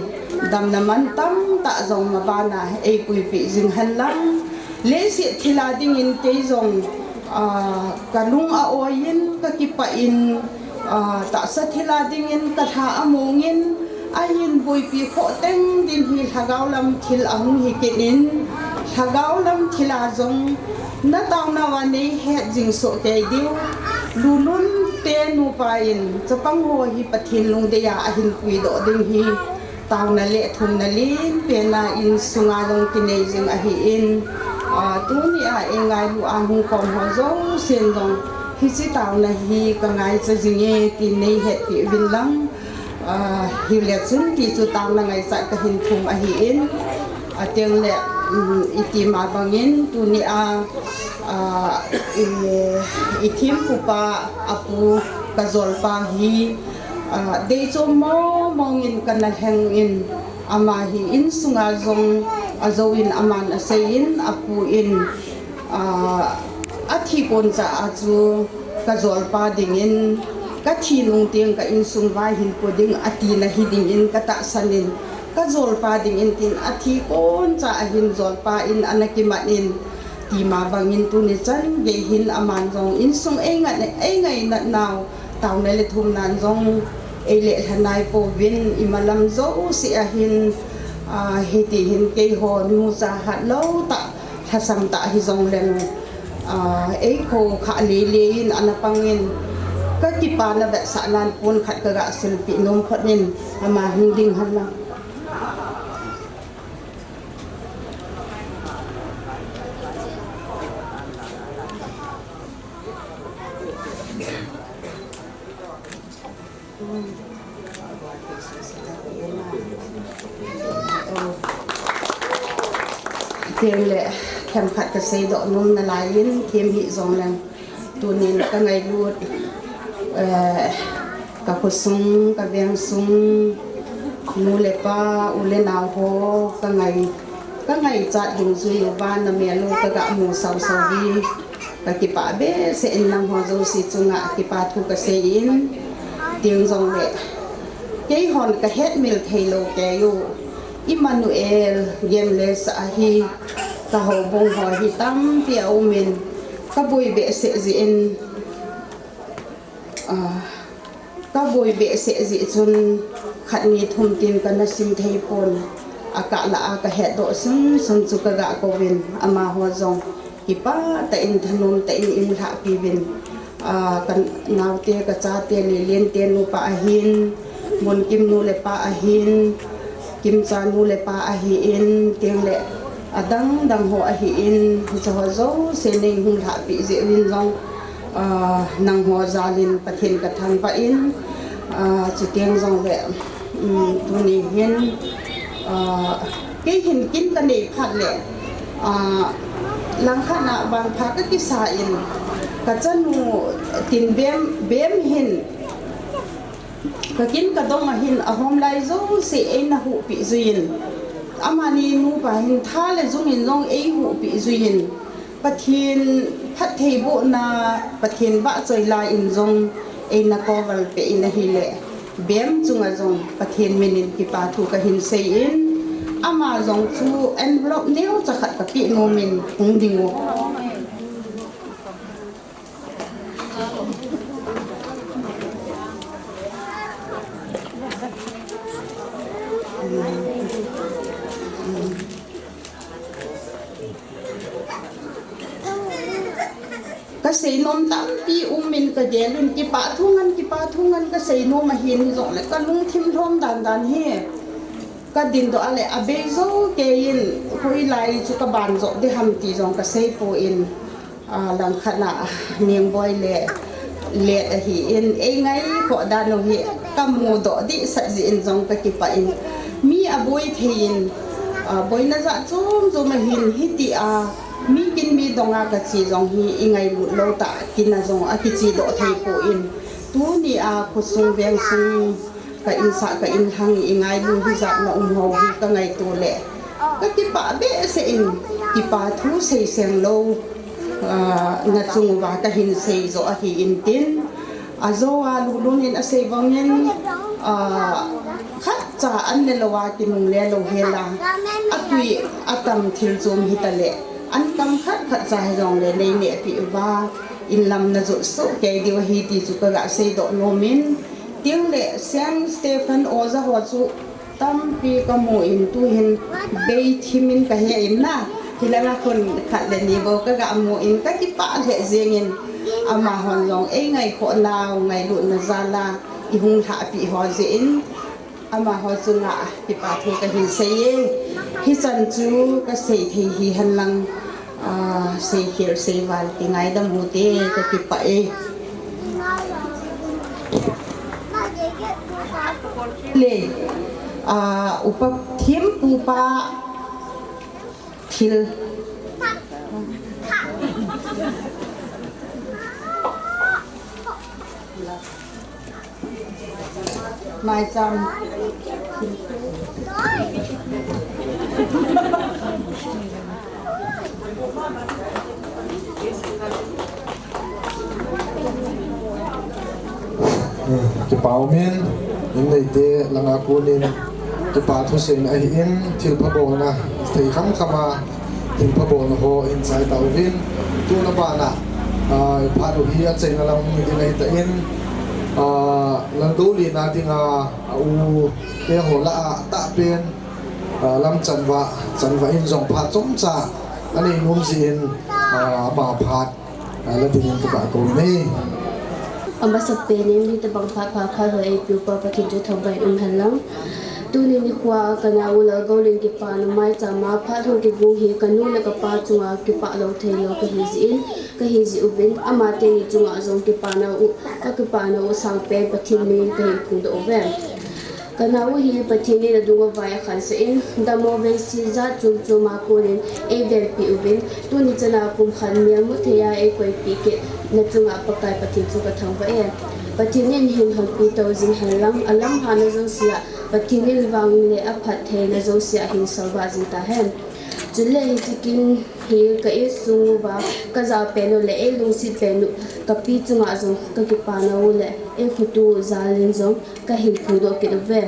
dam naman tam ta zong ma bana ei pui pi jing halang le si thila dingin ke zong kalung a oyin ka kipa in ta sa thila dingin ka tha amongin ayin boi pi kho teng din hi thagaw lam thil ang hi kenin thagaw lam thila zong na taw na wa nei het jing so te diu lulun te nu pain chapang ho hi pathin lung de ya ahin pui do ding hi taw na le thum na lin pe na in sunga long kinai jing a hi in tu ni a engai lu a hung kom ho zo sen dong hi chi taw na hi ka ngai cha jinge ti nei het pi bin lang hi le chun ti chu taw na ngai sa ka hin thum a hi in ateng le iti ma bangin tu ni a itim pupa apu ka zol pa hi de cho mo mongin kana hang in ama hi in sunga zong azowin aman asayin apu in athi kon cha aju ka zol pa dingin ka thi nung tiang ka in sung vai hin ko ding ati na hiding in ka ta sanin ka zol pa ding in tin athi kon cha hin zol pa in anakimat in ti ma bangin tu ni chan ge hin aman zong in sung e ngai na naw taw na le thum nan zong e le thanai po win imalam zo si a hin hiti hin ke ho nu za hat lo ta thasam ta hi zong leng e ko kha le in anapangin ka ti pa na ba sa nan pun khat ka ga sil pi nom phanin ama hing ding han la tiêm lệ kèm khát cái xây độ nôm là lại yên thêm bị dòng lần tu nên các ngày luôn các cô sung các bên sung nu lệ pa u lệ nào ho các ngày chặt dùng duy van là mẹ luôn các gạo mù sầu sầu đi các cái pa bé sẽ nằm hoa dâu xịt chung ngã cái pa thu cái xây in tiếng dòng lệ cái hòn cái hết mil thầy lô kẻ yêu Emmanuel Gemles ahi ka ho bong ho hi tam pi au min ka boi be se ji in ka boi be se ji chun khat ni thum tin kana sim thei pon aka la aka he do sun chu ka ga ko win ama ho zong ki pa ta in thanum ta in la pi win kan nau te ka cha te le len te nu pa ahin mon kim nu le pa ahin kim cha nu le pa ahin teng le adang dang ho ahin zo zo se nei hung tha pi je win long nang ho zalin pathin ka thang pa in chi teng zong le tu ni hen cái hình kinh cái này phát lệ lang khát na bang phát cái kisa in cái chân nu tin bém hình cái kinh cái đông mà hình ở hôm nay giống sẽ anh na hụt bị duyên amani nu bà hình tha lệ giống hình giống ấy hụt bị duyên bắt thiên phát thầy bộ na bắt thiên vạ trời lại in giống anh na co vào bị na hi lệ bém chung ở giống bắt thiên mình cái bà thu cái hình xây in ama zong chu envelope neu chakhat ka pi no min hung dingo ka sei nom tam pi min ka jelin ki pa thungan ka sei no ma hin zong le ka lung thim thom dan he ka din do ale abezo ke in khoi lai chu ka ban zo de ham ti jong ka sei po in lang khana niang boy le hi in e ngai ko da no hi ka mu do di sa ji in jong ka ki pa in mi aboi thein boy na za chom ma hin hi ti mi kin mi donga ka chi jong hi ingai lu lo ta kin na jong a ki chi do thei po in tu ni khusung veng sung ka insa ka inhang ingai lu hi za na ho hi ka ngai tu le ka ki pa be se in ki pa thu sei seng lo na chung wa ka hin sei zo a hi in tin a zo lu lun in a sei wang yen khat cha an le lo wa ki mung le lo hela a tui atam thil zum hi ta le an kam khat cha jong le nei ne pi wa in lam na zo so ke di wa hi ti chu ka ga sei do no min tiếng lệ Saint Stephen oza ho chu tam pi ka mo in tu hin bei thimin ka he in na hilanga kon khat le ni bo ka ga mo in ka ki pa le jeng in ama hon long e ngai kho naw ngai lu na zala i hung tha pi ho je in ama ho chu nga ki pa thu ka hin sei hi chan chu ka sei thei hi han lang sei khir sei wal ti ngai da mu te ka ki pa e le upa thim pupa thil mai cham cái bảo miên in này te langa kunin cái pa thu sen ai in thil pha bo na thei kham khama thil pha bo na ho in sai tau vin tu na ba na pha du hi a cheng alam ni ti nei ta in lan do li na ti nga u te ho la ta pen lam chan wa in jong pha chom cha ani ngum sin ba phat la ti in ka ba ko nei Amba sa penin di tabang pa hoi pupa pati jo thabai halang tu ni kwa kana ula golin ki pa na mai cha ma pha thong ki bu hi kanu la ka pa chunga ki pa lo thei lo ka hi ji ubin ama te ni chunga zong ki pa na u ka ki pa na u sang pe pathin ni ka hi phung do ve kana u hi pathin ni la dunga vai khan se in da mo ve si za chu ma ko rin e ve pi ubin tu ni chana kum khan mi mu the ya e koi pi ke na chunga pakai pathin chu ka thang va e pathin ni hin hon pi to jing halang alam hana zong sia pathin ni wang le a phat the na zong sia hin salwa jing ta hen chule hi chikin hi ka e sung wa ka za pe no le e lung si pe nu ka pi chunga zong ka ki pa na u le e khutu zalin zong ka hin phu do ki ve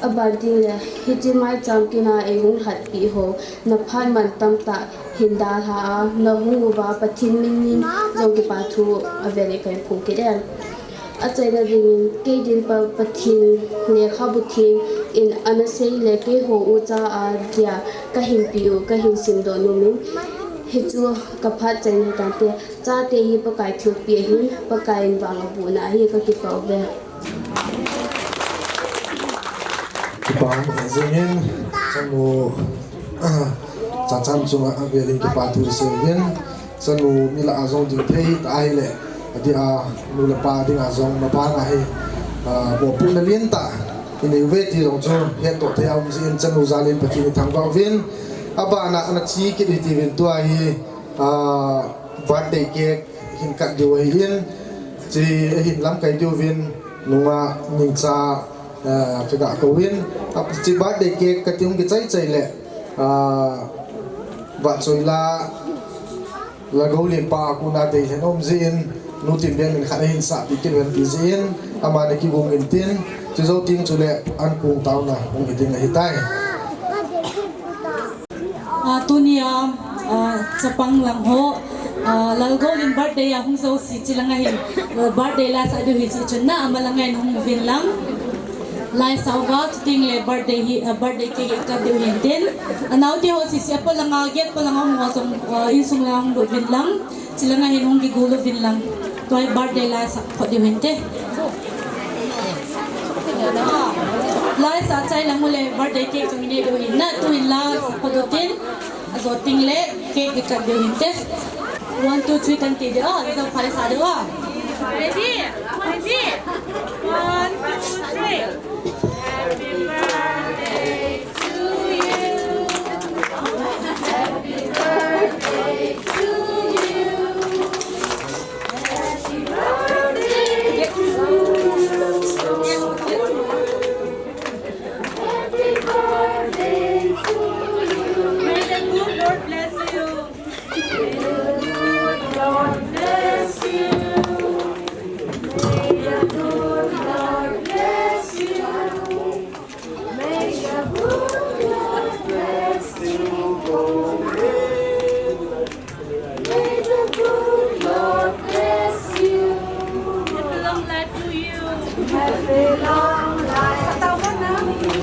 abanti le hi chi mai cham ki na e hung hat pi ho na phan man tam ta hinda ha na hung wa pathin min zong ki pa thu avele kai phu ki den a chai na ding ke din pa pathin ne kha bu thin in anasei le ke ho u cha a dia ka hin pi u ka hin sim do nu min hi chu ka phat chang ni ta te cha te hi pa kai thu pi hin pa kai in wang bu na hi ka ki pa ve ki pa zengin chanu chan chunga avelin ki pa tu sevin chanu mila azong ding thei ta ai le ati a mula pa ding azong na pa na hi bo pu na lien ta in ei ve ti rong chu he to the am sin chanu zalin pati ni thang wa vin aba na ana chi ki ti vin tu ai birthday cake hin kat di wa hin chi hin lam kai di vin nunga ning cha ka ko win ap chi birthday cake ka tiung ki chai le wa choi la golin pa ku na te henom zin nu tin ben min khan hin sa bi kin wen ti zin ama ne ki wong in tin chu zo ting chu le an kung taw na ong hiting hi tai tunia chapang lang ho lalgo in birthday ya hung so si chilanga hin birthday la sa du hi chi chunna amalanga hung vin lang lai sauga ting le birthday hi birthday ke ka du hin tin anaw ti ho si siapa langa get pa langa mo song insung lang do vin lang chilanga hin hung gi gulo vin lang toy birthday la sa pho du hin te lai sa chai lang mule birthday cake chung ni do hin na tu hin la pho do tin azo ting le cake ka du hin te 1 2 3 kan ti de so pare sa de wa ready 1 2 3 happy birthday to you happy birthday to you happy birthday to you happy birthday to you may the good Lord bless you may the good Lord bless you may the good Lord bless you may the good Lord bless you may the good Lord bless you happy long life to you happy long life happy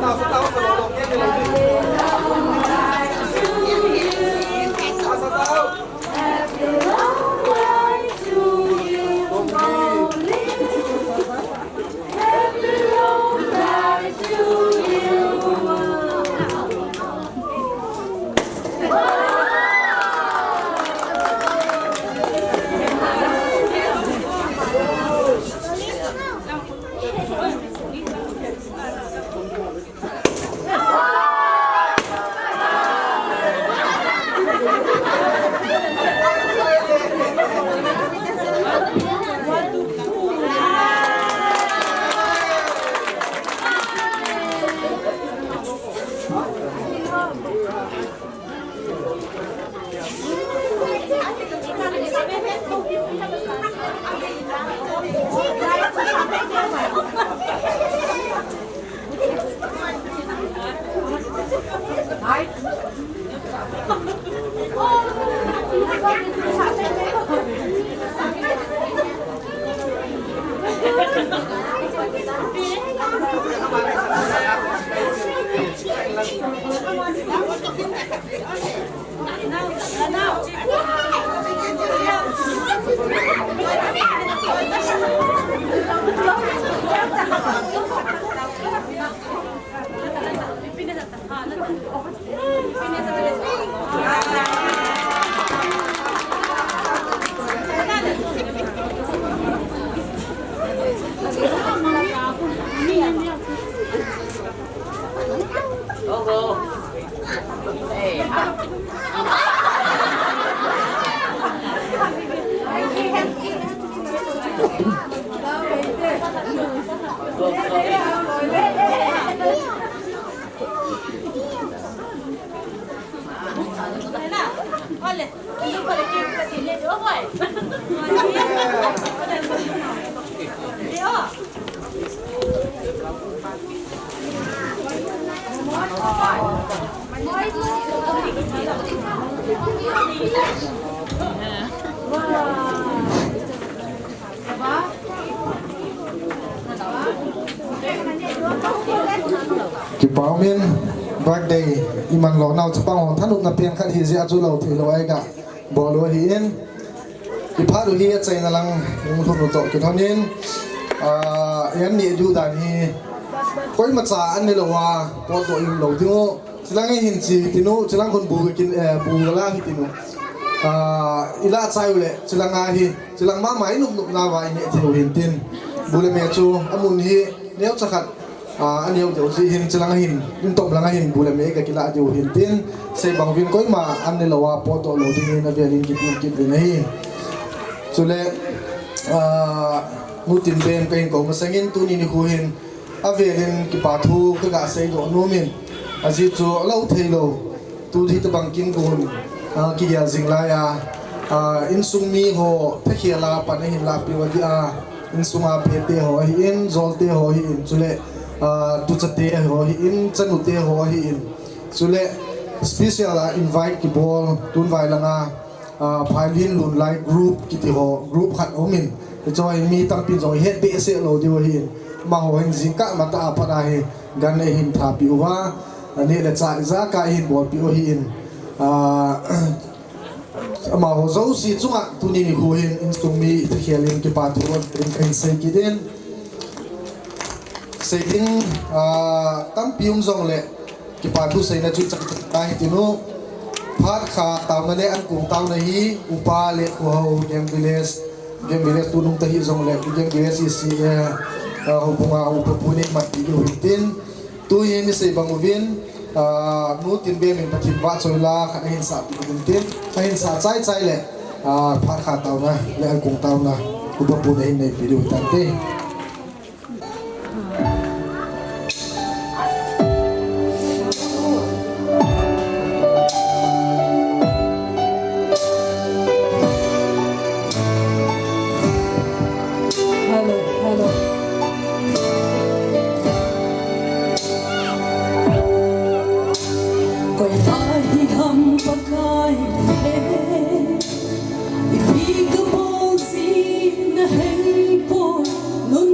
long life to you happy long life to you happy long life to you ki paumin birthday iman lo nau chapang hon thanuk na pen khat hi zia chu lo thi lo ai ka bo lo hi in i pha lu hi chai na lang ung thu no to ki thonin yan ni du dan hi koi ma cha an ni lo wa po to im lo dingo silang hin chi tinu silang kon bu kin bu la hi tinu ila chai ule silang a hi silang ma mai nup nup na wa ni thu hin tin bule me chu amun hi neu chakhat anh yêu điều gì hin chilang hin nhưng tổng là hin bù làm mấy cái lạ điều hin tin xây bằng viên coi mà anh này là wa po to lo đi na về linh kit về này cho nên nút tin bên cái câu mà sáng tu ni khu hin về linh cái bà thu cái gà xây đồ nô min gì cho lâu thay lo tu thì tập bằng kim côn cái gì dừng lại in sung mi ho thế kia là bạn hin là piwa dia in sung a pete ho in zol te ho in cho nên tu chate ho hi in chanu te ho hi in chule special invite ki ball tun vai langa phailin lun lai group ki ti ho group khat omin join mi tam pin join het be se lo di ho hi ma ho hin zingka mata pa da hi gan ne hin tha pi wa ne le cha za ka hin bol pi ho hi in ma ho zo si chunga tu ni hu hin in tung mi te khialin ki pa tu in kan se ki den xây dựng tam pium zong le ki pa thu sei na chu chak tai tinu phat kha taw na le an kum taw na hi upa le ko game village tu nung ta hi zong le game village si ho punga upa puni mat ti ho tin tu hi ni sei bang vin nu tin be min pathim wa choi la kha hin sa pi tin hin sa chai le phat kha taw na le an kum taw na upa puni nei pi ru tan te no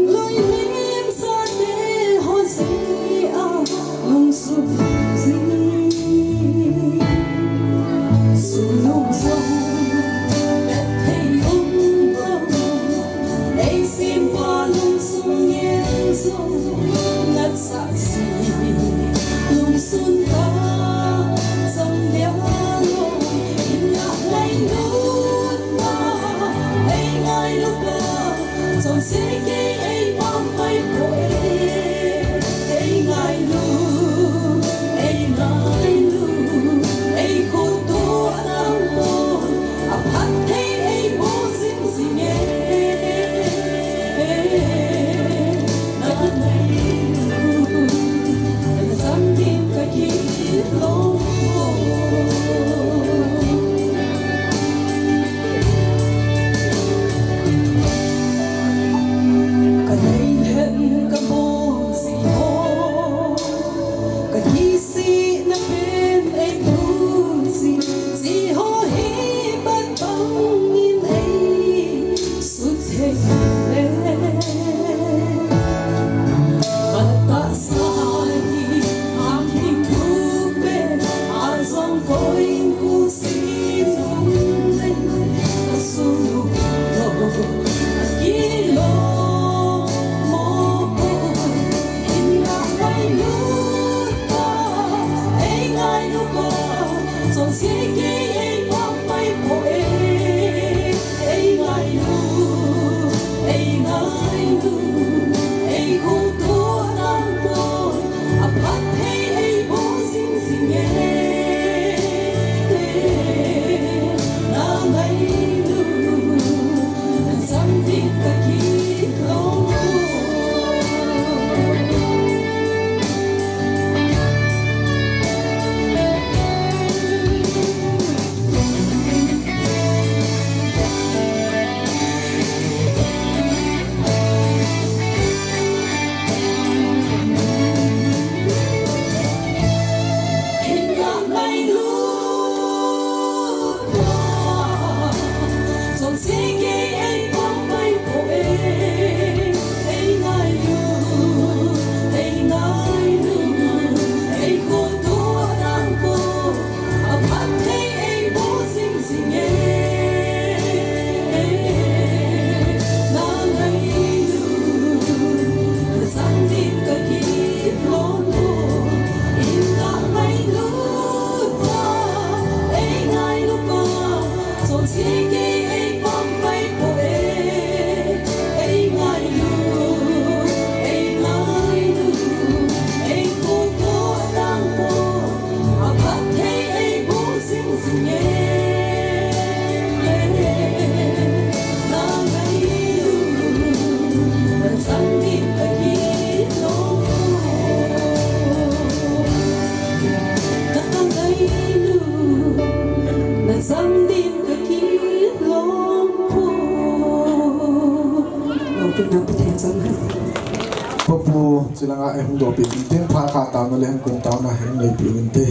Papu silanga em do pi tin pha kha ta no lem kun ta na hem nei pi min te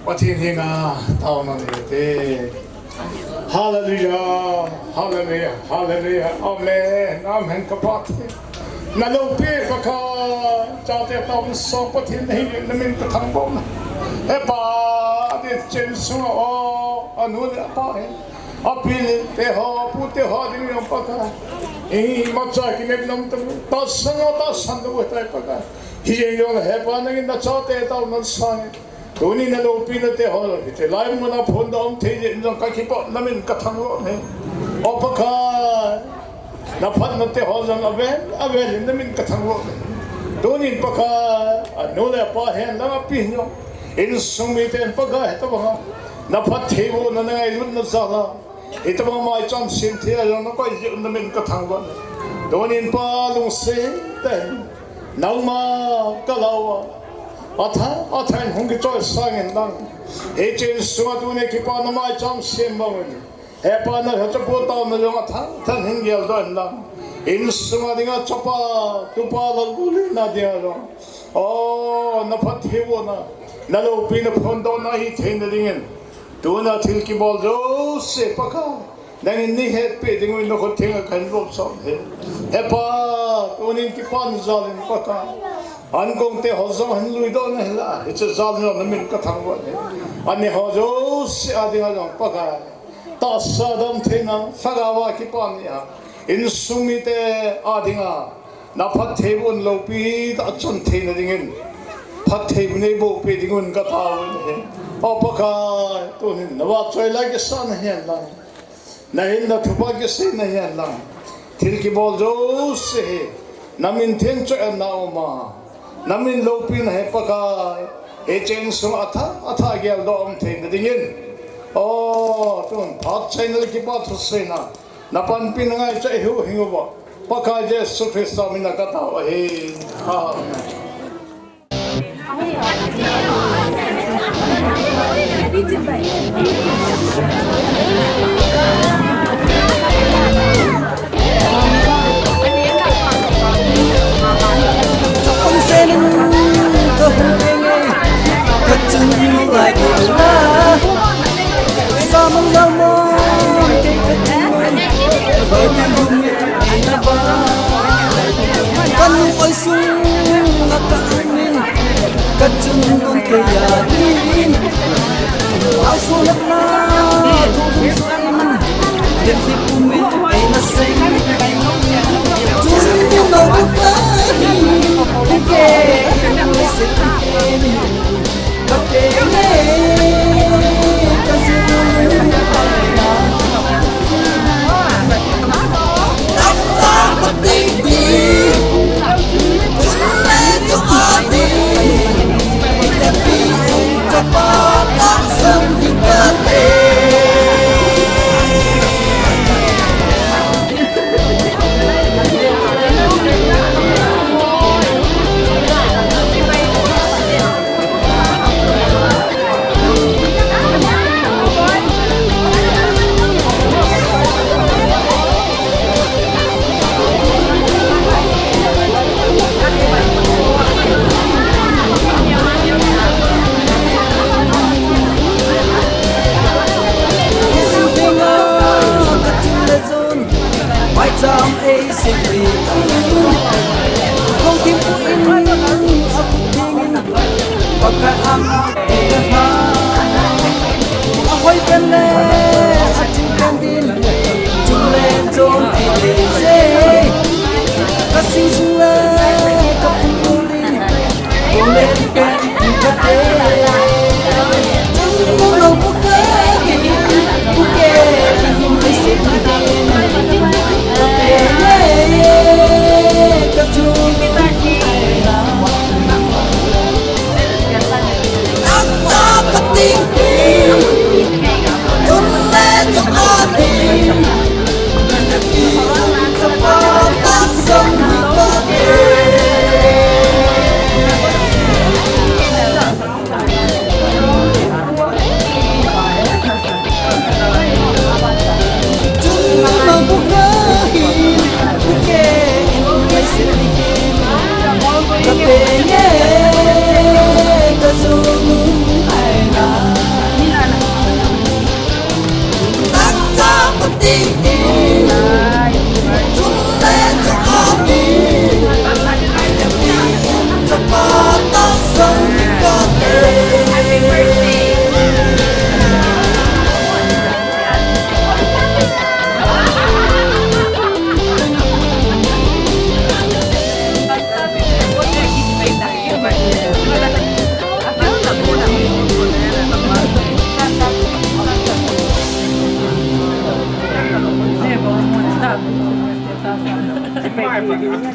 Patin hinga ta na ne te Hallelujah hallelujah hallelujah amen amen kapat na lo pe pa ka cha te ta so patin nei na min ka thang bom e pa de chen su o anu de pa he apil te ho pu te ho ding no pa ka e ma cha ki ne nam ta san do ta pa ka hi je yo he pa na in da cha te ta no sa Tuni na lo pina te ho te lai mo na phon da om the je no ka ki pa na min ka thang lo ne o pa ka na phan na te ho jang ave na min ka thang lo ne tuni pa ka no le pa he na pi no in sung mi te pa ka he ta ba na phat the wo na ngai lu na sa la e ta ba mai cham sim the ya na ko je na min ka thang lo tuni pa lung se te nau ma ka lawa Athan hungi choy sangin dang e chen sunga tu ne ki pa na mai cham sim bang he pa na ha chapo ta na lo athan hingi al don dang in sunga dinga chapa tu pa la guli na dia ro o na phat he wo na lo pi na phon do na hi thein na ringen tu na thil ki bol jo se pa ka dang ni he pe ding no ko theng kan rob so he pa tu ni ki pa na zalin pa ka An kong te hozong han lui do na hela it's a zal no na min ka thang wa ne ani hozo se adinga jong pa ka ta sa dam the na sagawa ki pa ni ha in sumi te adinga na phat the bun lo pi ta chon the na dingin phat the ne bo pe dingun ka ta ne o pa ka tu ni na wa choi la ke san hian la na hin na thupa ke se na hian la thil ki bol jo se namin then cho na ma Namin lopin he paka e chen sung atha gel do om the dingin o tun phat channel ki pa thusai na pan pin ngai che hu hingu ba paka je surface sa min ka ta he ha Like love, some love more. Bởi vì hùng anh đã ba, con ôi sung là cả mình, cất chân con kề nhà đi, áo xô lấp la, thu thu xoay mình, đêm khi của mình anh là xinh, chúng yêu đâu cũng tới, cái kề, người sẽ kề mình.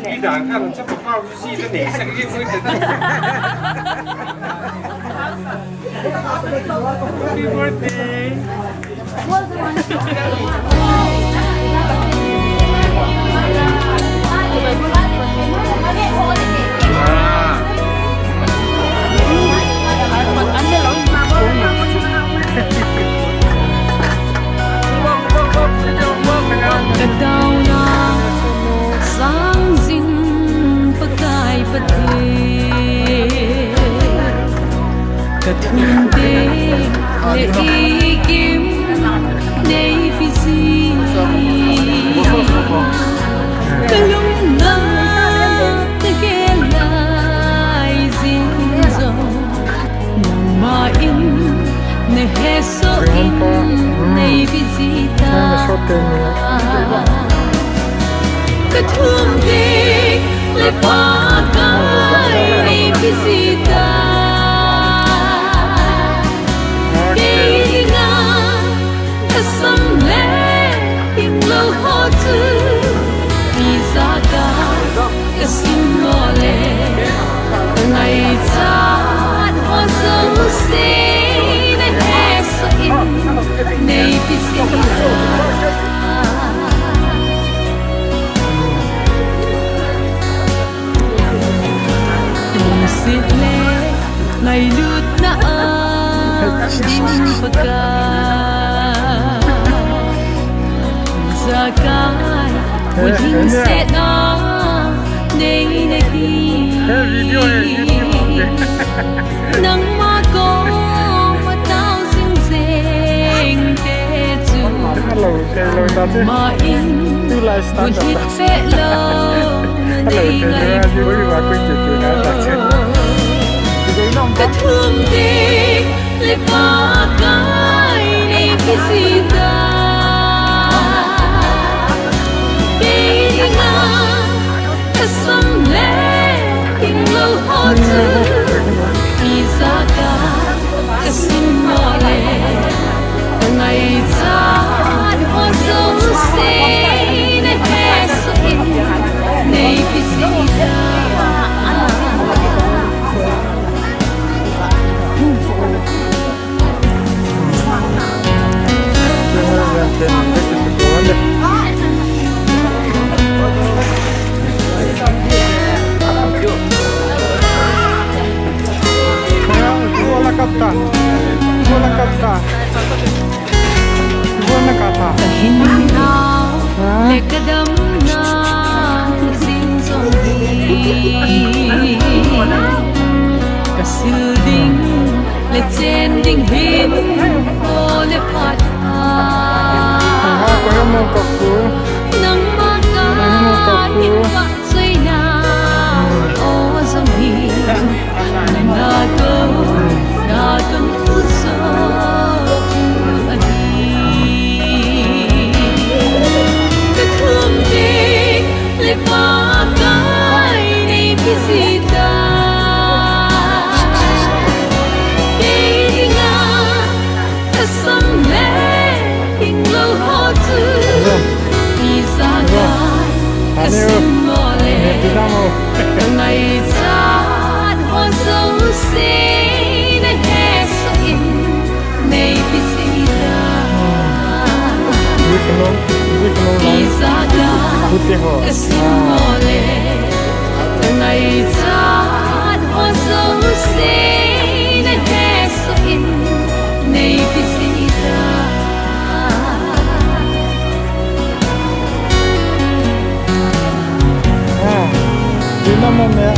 đi đảng khác là chắc phải bao gì nó để sang cái với cái Happy birthday. Kadaw na sang zin pagkay pati katunde le ikim nei pisi kalung na tagelay zinzo nang main ne heso in nei visita katunde le pagkay visita ngày lút na din pagka zakai uling se na nei nahi nang mago matao sing sing te chu ma in ulit fe lo nei ngai katunde le pagkay nei visita kaya kasamle king lo hotu izaka kasimole ngay sad oso say na heso in nei visita le kadam na zin zongi kasilding le chending him o le pat nang makan in wa say na o zongi na to puso le pagkay nei visita kaya nga kasamle king lo hotu izagay kasimole ngay sad oso say na heso in nei visita izagay kasimole ngay sad oso say na heso in nei visita Di naman ya.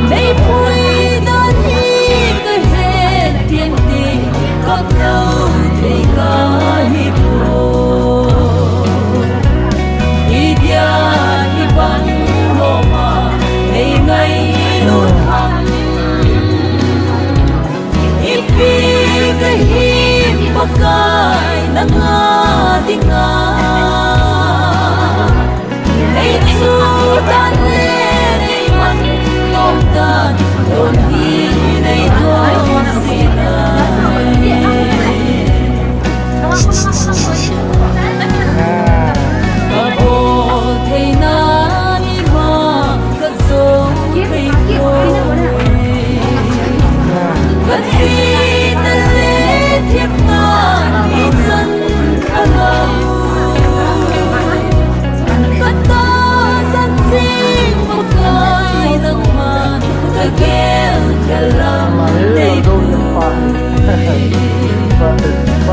They put it on him pakai nanga dinga Ei chu tan le nei man nom dan don hi nei don si na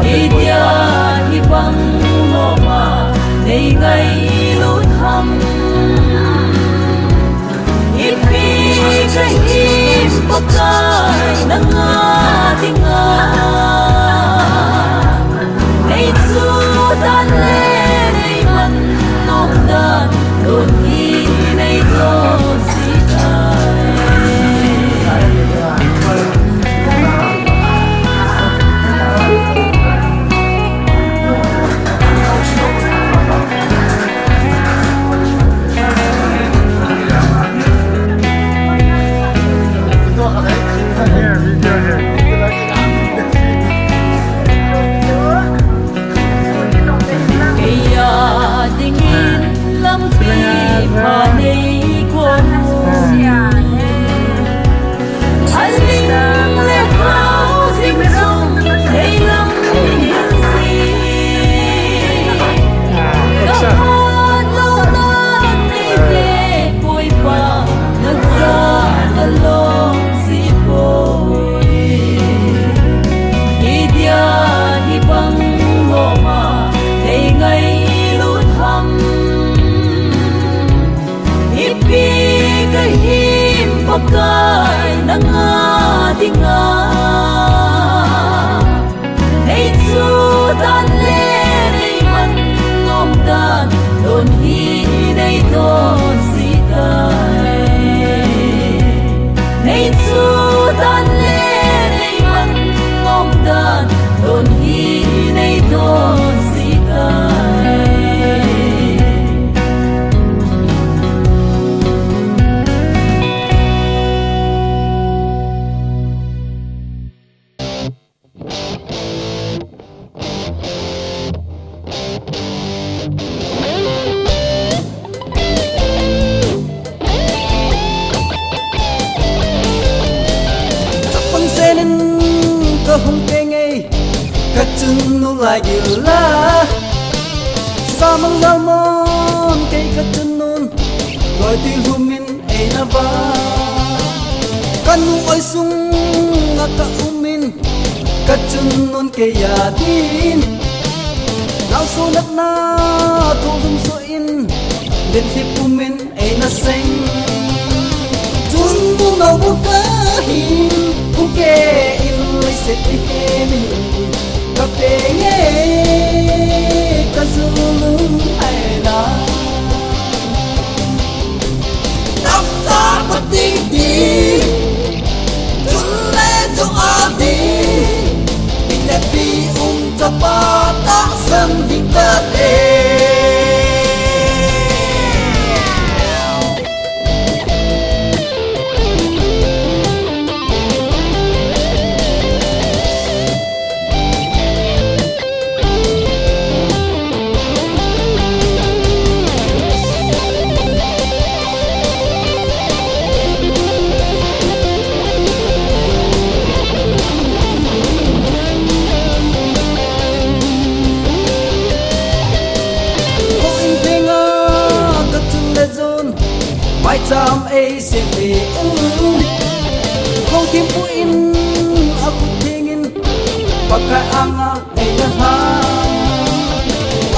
Idia ibang ngoma Nei ngay lút hâm Ipi kahim pakai Nanga dinga Nei chu tan le Nei man nom dan Don hi nei don si pakai nanga dinga Nei chu tan le nei man nom dan Don hi nei don si tai Nei chu tan le nei man nom dan Don hi nei don si tai lại yêu la sa mang la mon cây cát chân non gọi tiếng humin ai na ba kan nu oi sung ngak ka umin cát chân non cây ya tin nào số nát na thâu dum so in đến khi umin ai na sing chun bu nau bu ka hin bu ke in lai se ti min Kapenge kazulung aina Tapta patidi Tulle zo adi Binabi tapata samding kate Mai cham ai se me Hong kim pu in aku tingin pakai anga ai na ha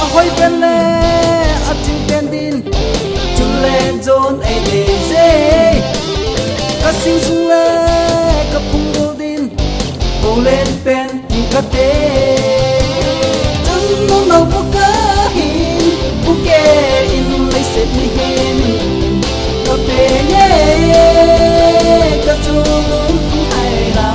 Ahoy belle ating pendin chule zon ai de se Kasing sule kapung godin Bolen pen ka te Jang no no bukahin buke in lai set ni hen Kapenge kazulung aina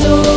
chu